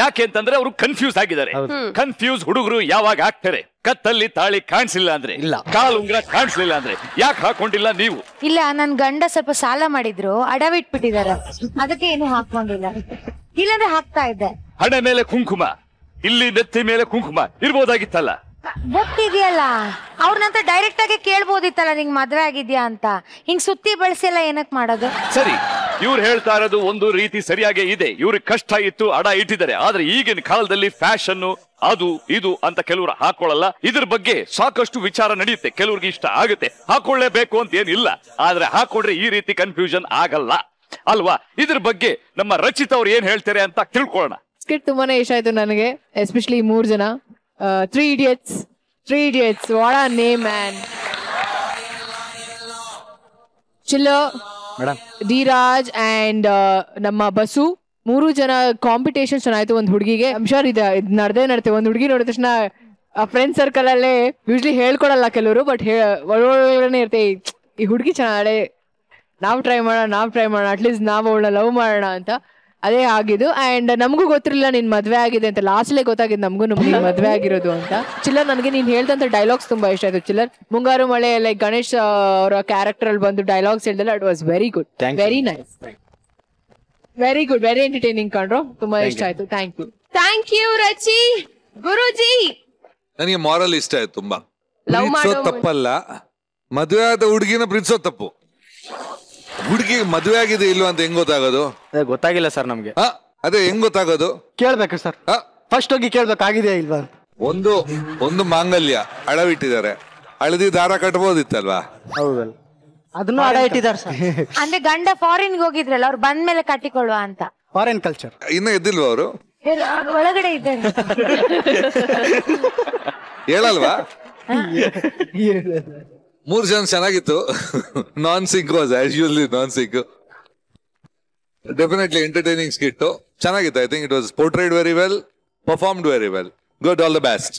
ಯಾಕೆ ಅಂತಂದ್ರೆ ಅವರು ಕನ್ಫ್ಯೂಸ್ ಆಗಿದ್ದಾರೆ. ಕನ್ಫ್ಯೂಸ್ ಹುಡುಗರು ಯಾವಾಗ ಆಗ್ತಾರೆ? ಕತ್ತಲ್ಲಿ ತಾಳಿ ಕಾಣಿಸಿಲ್ಲ ಅಂದ್ರೆ, ಕಾಲ್ ಉಂಗ್ರ ಕಾಣಿಸ್ಲಿಲ್ಲ ಅಂದ್ರೆ ಯಾಕೆ ಹಾಕೊಂಡಿಲ್ಲ ನೀವು? ಇಲ್ಲ, ನನ್ ಗಂಡ ಸ್ವಲ್ಪ ಸಾಲ ಮಾಡಿದ್ರು, ಅಡವಿಟ್ಬಿಟ್ಟಿದಾರೆ, ಅದಕ್ಕೆ ಏನು ಹಾಕೊಂಡಿಲ್ಲ. ಇಲ್ಲಾಂದ್ರೆ ಹಾಕ್ತಾ ಇದ್ದೆ. ಹಣೆ ಮೇಲೆ ಕುಂಕುಮ, ಇಲ್ಲಿ ನೆತ್ತಿ ಮೇಲೆ ಕುಂಕುಮ ಇರ್ಬೋದಾಗಿತ್ತಲ್ಲ. ಗೊತ್ತಿದೆಯಲ್ಲ, ಅವ್ರನ್ನಂತ ಡೈರೆಕ್ಟ್ ಆಗಿ ಕೇಳ್ಬೋದಿತ್ತಲ್ಲ, ನಿಂಗ್ ಮದ್ವೆ ಆಗಿದ್ಯಾ ಅಂತ. ಹಿಂಗ್ ಸುತ್ತಿ ಬಳಸಿ ಎಲ್ಲ ಏನಕ್ ಮಾಡೋದು? ಸರಿ, ಇವ್ರು ಹೇಳ್ತಾ ಇರೋದು ಒಂದು ರೀತಿ ಸರಿಯಾಗೇ ಇದೆ. ಇವ್ರಿಗೆ ಕಷ್ಟ ಇತ್ತು, ಅಡ ಇಟ್ಟಿದ್ದಾರೆ. ಆದ್ರೆ ಈಗಿನ ಕಾಲದಲ್ಲಿ ಫ್ಯಾಷನ್ ಅದು ಇದು ಅಂತ ಕೆಲವರು ಹಾಕೊಳ್ಳಲ್ಲ. ಇದ್ರ ಬಗ್ಗೆ ಸಾಕಷ್ಟು ವಿಚಾರ ನಡೆಯುತ್ತೆ. ಕೆಲವ್ರಿಗೆ ಇಷ್ಟ ಆಗುತ್ತೆ, ಹಾಕೊಳ್ಳೇಬೇಕು ಅಂತ ಏನಿಲ್ಲ. ಆದ್ರೆ ಹಾಕೊಂಡ್ರೆ ಈ ರೀತಿ ಕನ್ಫ್ಯೂಷನ್ ಆಗಲ್ಲ ಅಲ್ವಾ? ಇದ್ರ ಬಗ್ಗೆ ನಮ್ಮ ರಚಿತ್ ಅವ್ರು ಏನ್ ಹೇಳ್ತಾರೆ ಅಂತ ತಿಳ್ಕೊಳ್ಳೋಣ. ಸ್ಕಿಟ್ ತುಂಬಾನೇ ಇಷ್ಟ ಆಯ್ತು ನನಗೆ, ಎಸ್ಪೆಷಲಿ 3 ಜನ. 3 Idiots, what a name, man. ಚಿಲ್ಲೋ, ಧೀರಾಜ್ ಅಂಡ್ ನಮ್ಮ ಬಸು, 3 ಜನ ಕಾಂಪಿಟೇಷನ್ ಚೆನ್ನಾಯ್ತು. ಒಂದ್ ಹುಡುಗಿಗೆ ಶೋರ್ ಇದು ನಡ್ದೆ ಒಂದ್ ಹುಡುಗಿ ನೋಡಿದ ತಕ್ಷಣ ಫ್ರೆಂಡ್ ಸರ್ಕಲ್ ಅಲ್ಲೇ ಯೂಶ್ಲಿ ಹೇಳ್ಕೊಡಲ್ಲ ಕೆಲವರು, ಬಟ್ ಒಳ್ಳೊಳ್ಳೆ ಇರ್ತೆ, ಈ ಹುಡುಗಿ ಚೆನ್ನಾಳೆ, ನಾವು ಟ್ರೈ ಮಾಡೋಣ ಅಟ್ಲೀಸ್ಟ್ ನಾವು ಅವಳ ಲವ್ ಮಾಡೋಣ ಅಂತ. ಅದೇ ಆಗಿದ್ದು. ಅಂಡ್ ನಮಗೂ ಗೊತ್ತಿರಲಿಲ್ಲ ನಿನ್ ಮದ್ವೆ ಆಗಿದೆ ಅಂತ. ಲಾಸ್ಟ್ಲೇ ಗೊತ್ತಾಗಿದ್ದು ನಮಗೂ ನಿನ್ ಮದ್ವೆ ಆಗಿರೋದು ಅಂತ. ಚಿಲ್ಲರ್, ನನಗೆ ನೀನ್ ಹೇಳ್ದಂತ ಡೈಲಾಗ್ಸ್ ತುಂಬಾ ಇಷ್ಟ ಆಯ್ತು. ಚಿಲ್ಲರ್, ಮುಂಗಾರು ಮಳೆ ಲೈಕ್ ಗಣೇಶ್ ಅವರ ಕ್ಯಾರೆಕ್ಟರ್ ಅಲ್ಲಿ ಬಂದು ಡೈಲಾಗ್ಸ್ ಹೇಳಿದಲ್ಲ, it was very good, very nice, very good, very entertaining ಕಂಡ್ರು. ತುಂಬಾ ಇಷ್ಟ ಆಯ್ತು. Thank you Rachi. ಗುರುಜಿ, ನನಗೆ ಮಾರಲ್ ಇಷ್ಟ ಆಯ್ತು ತುಂಬಾ. ಪ್ರೀತಿಸೋ ತಪ್ಪಲ್ಲ, ಮದುವೆ ಆದ ಹುಡುಗಿನ ಪ್ರೀತಿಸೋ ತಪ್ಪು. ಹುಡುಗಿ ಮದುವೆ ಆಗಿದೆ ಇಲ್ವಾ ಅಂತ ಹೆಂಗ್ ಗೊತ್ತಾಗೋದು? ಗೊತ್ತಾಗಿಲ್ಲ ಸರ್ ನಮ್ಗೆ. ಅದೇ ಹೆಂಗ್ ಗೊತ್ತಾಗೋದು? ಕೇಳ್ಬೇಕು ಸರ್, ಫಸ್ಟ್ ಹೋಗಿ ಕೇಳ್ಬೇಕಾಗಿದೆಯಾ ಇಲ್ವಾ? ಒಂದು ಮಾಂಗಲ್ಯ ಅಳವಿಟ್ಟಿದ್ದಾರೆ, ಹಳದಿ ದಾರ ಕಟ್ಬೋದಿತ್ತಲ್ವಾ? ಹೌದಲ್ಲ, ಅದನ್ನು ಅಡ ಇಟ್ಟಿದ್ದಾರೆ ಸರ್. ಅಂದ್ರೆ ಗಂಡ ಫಾರಿನ್ ಹೋಗಿದ್ರಲ್ಲ, ಅವ್ರು ಬಂದ್ಮೇಲೆ ಕಟ್ಟಿಕೊಳ್ಳುವ ಅಂತ. ಫಾರಿನ್ ಕಲ್ಚರ್ ಇನ್ನ ಎದ್ದಿಲ್ವಾ ಅವರು? ಒಳಗಡೆ ಇದ್ದಾರೆ. ಹೇಳಲ್ವಾ? 3 ಜನ ಚೆನ್ನಾಗಿತ್ತು. Non sync was as usually non sync. Definitely entertaining skit ಚೆನ್ನಾಗಿತ್ತು. I think it was portrayed very well, performed very well. Good, all the best.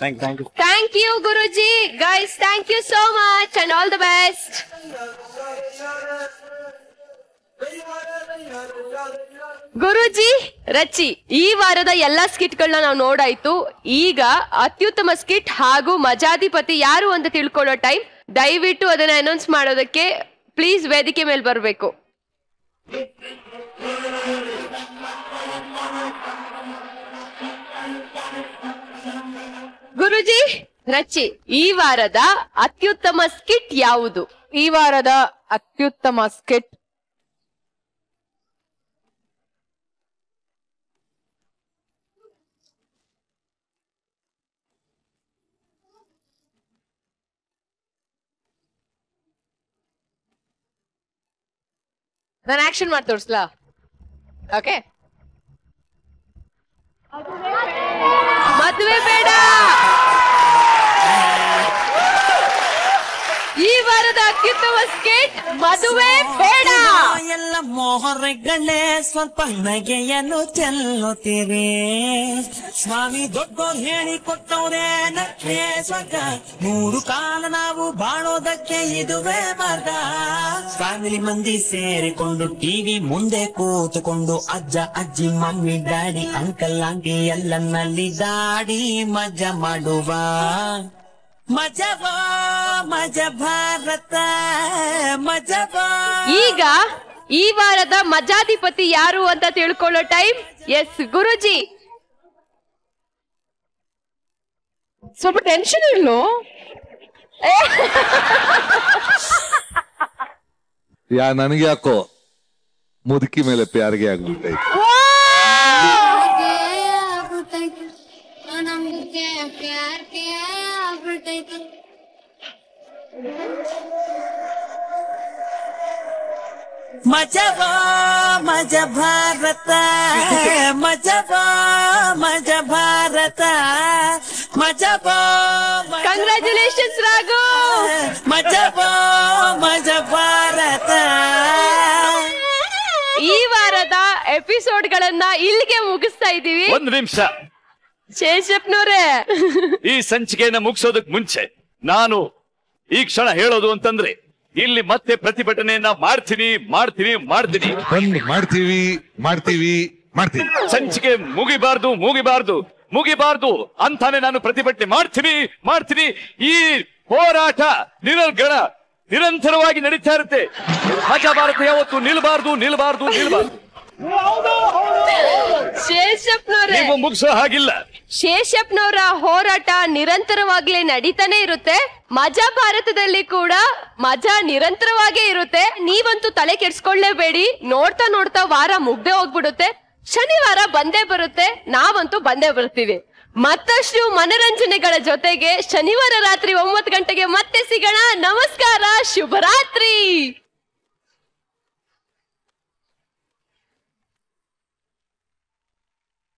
Thank you Guruji. Guys, thank you so much and all the best. Guruji, Rachi, ಈ ವಾರದ ಎಲ್ಲಾ ಸ್ಕಿಟ್ಗಳನ್ನ ನಾವು ನೋಡಾಯ್ತು. ಈಗ ಅತ್ಯುತ್ತಮ skit ಹಾಗೂ ಮಜಾಧಿಪತಿ ಯಾರು ಅಂತ ತಿಳ್ಕೊಳ್ಳೋ ಟೈಮ್. ದಯವಿಟ್ಟು ಅದನ್ನ ಅನೌನ್ಸ್ ಮಾಡೋದಕ್ಕೆ ಪ್ಲೀಸ್ ವೇದಿಕೆ ಮೇಲೆ ಬರಬೇಕು. ಗುರುಜಿ, ರಚಿ, ಈ ವಾರದ ಅತ್ಯುತ್ತಮ ಸ್ಕಿಟ್ ಯಾವುದು? ಈ ವಾರದ ಅತ್ಯುತ್ತಮ ಸ್ಕಿಟ್ ನಾನು ಆಕ್ಷನ್ ಮಾಡಿ ತೋರಿಸ್ಲಾ? ಓಕೆ. ಮದುವೆ ಬೇಡ. ಈ ವಾರದ ಅತ್ಯುತ್ತಮ ಸ್ಕಿಟ್ ಮದುವೆ ಬೇಡ. ಎಲ್ಲ ಮೋಹರೆಗಳೇ ಸ್ವಲ್ಪ ನಗೆಯನ್ನು ಚೆಲ್ಲುತ್ತೀರಿ. ಸ್ವಾಮಿ ದೊಡ್ಡೋರು ಹೇಳಿ ಕೊಟ್ಟವ್ರೆ ನಕ್ಕೆ ಸ್ವರ್ಗ. 3 ಕಾಲ ನಾವು ಬಾಳೋದಕ್ಕೆ ಇದುವೇ ಮಾರ್ಗ. ಫ್ಯಾಮಿಲಿ ಮಂದಿ ಸೇರಿಕೊಂಡು ಟಿವಿ ಮುಂದೆ ಕೂತುಕೊಂಡು ಅಜ್ಜ ಅಜ್ಜಿ ಮಮ್ಮಿ ಡ್ಯಾಡಿ ಅಂಕಲ್ ಆಂಟಿ ಎಲ್ಲನಲ್ಲಿ ದಾಡಿ ಮಜಾ ಮಾಡುವ. ಮಜವಾ ಮಜ ಭಾರತ ಮಜವಾ. ಈಗ ಈ ವಾರದ ಮಜಾಧಿಪತಿ ಯಾರು ಅಂತ ತಿಳ್ಕೊಳ್ಳೋ ಟೈಮ್. ಎಸ್ ಗುರುಜಿ. ಸ್ವಲ್ಪ ಟೆನ್ಷನ್ ಇಲ್ಲೋ? ನನಗೆ ಯಾಕೋ ಮುದುಕಿ ಮೇಲೆ ಪ್ಯಾರಿಗೆ ಆಗ್ಬಿಟ್ಟೈತೆ. ಮಜವಾ ಮಜ ಭಾರತ ಮಜವಾ ಮಜ ಭಾರತ ಮಜವಾ. ಕಂಗ್ರ್ಯಾಚುಲೇಷನ್ಸ್ ರಾಘು. ಮಜವಾ ಮಜ ಭಾರತ. ಈ ವಾರದ ಎಪಿಸೋಡ್ಗಳನ್ನ ಇಲ್ಲಿಗೆ ಮುಗಿಸ್ತಾ ಇದೀವಿ. 1 ನಿಮಿಷ ಶೇಷಪ್ಪನವ್ರೆ, ಈ ಸಂಚಿಕೆಯನ್ನ ಮುಗಿಸೋದಕ್ ಮುಂಚೆ ನಾನು ಈ ಕ್ಷಣ ಹೇಳೋದು ಅಂತಂದ್ರೆ, ಇಲ್ಲಿ ಮತ್ತೆ ಪ್ರತಿಭಟನೆಯನ್ನ ಮಾಡ್ತೀನಿ ಮಾಡ್ತೀನಿ ಮಾಡ್ತೀನಿ ಮಾಡ್ತೀವಿ ಮಾಡ್ತೀವಿ ಮಾಡ್ತೀವಿ. ಸಂಚಿಕೆ ಮುಗಿಬಾರ್ದು ಮುಗಿಬಾರ್ದು ಮುಗಿಬಾರ್ದು ಅಂತಾನೆ ನಾನು ಪ್ರತಿಭಟನೆ ಮಾಡ್ತೀನಿ ಮಾಡ್ತೀನಿ. ಈ ಹೋರಾಟ ನಿರಂತರವಾಗಿ ನಡೀತಾ ಇರುತ್ತೆ. ಮಜಾ ಭಾರತ ಯಾವತ್ತು ನಿಲ್ಬಾರ್ದು ನಿಲ್ಬಾರ್ದು ನಿಲ್ಬಾರ್ದು. ಶೇಷಪ್ಪನವ್ರೆ, ನೀವು ಮುಗಿಸೋ ಹಾಗಿಲ್ಲ. ಶೇಷಪ್ಪನವರ ಹೋರಾಟ ನಿರಂತರವಾಗ್ಲೇ ನಡೀತಾನೆ ಇರುತ್ತೆ. ಮಜಾ ಭಾರತದಲ್ಲಿ ಕೂಡ ಮಜಾ ನಿರಂತರವಾಗೇ ಇರುತ್ತೆ. ನೀವಂತೂ ತಲೆ ಕೆಡ್ಸ್ಕೊಳ್ಳೇಬೇಡಿ. ನೋಡ್ತಾ ನೋಡ್ತಾ ವಾರ ಮುಗ್ದೇ ಹೋಗ್ಬಿಡುತ್ತೆ. ಶನಿವಾರ ಬಂದೇ ಬರುತ್ತೆ. ನಾವಂತೂ ಬಂದೇ ಬರ್ತೀವಿ. ಮತ್ತಷ್ಟು ಮನರಂಜನೆಗಳ ಜೊತೆಗೆ ಶನಿವಾರ ರಾತ್ರಿ 9 ಗಂಟೆಗೆ ಮತ್ತೆ ಸಿಗೋಣ. ನಮಸ್ಕಾರ, ಶುಭರಾತ್ರಿ.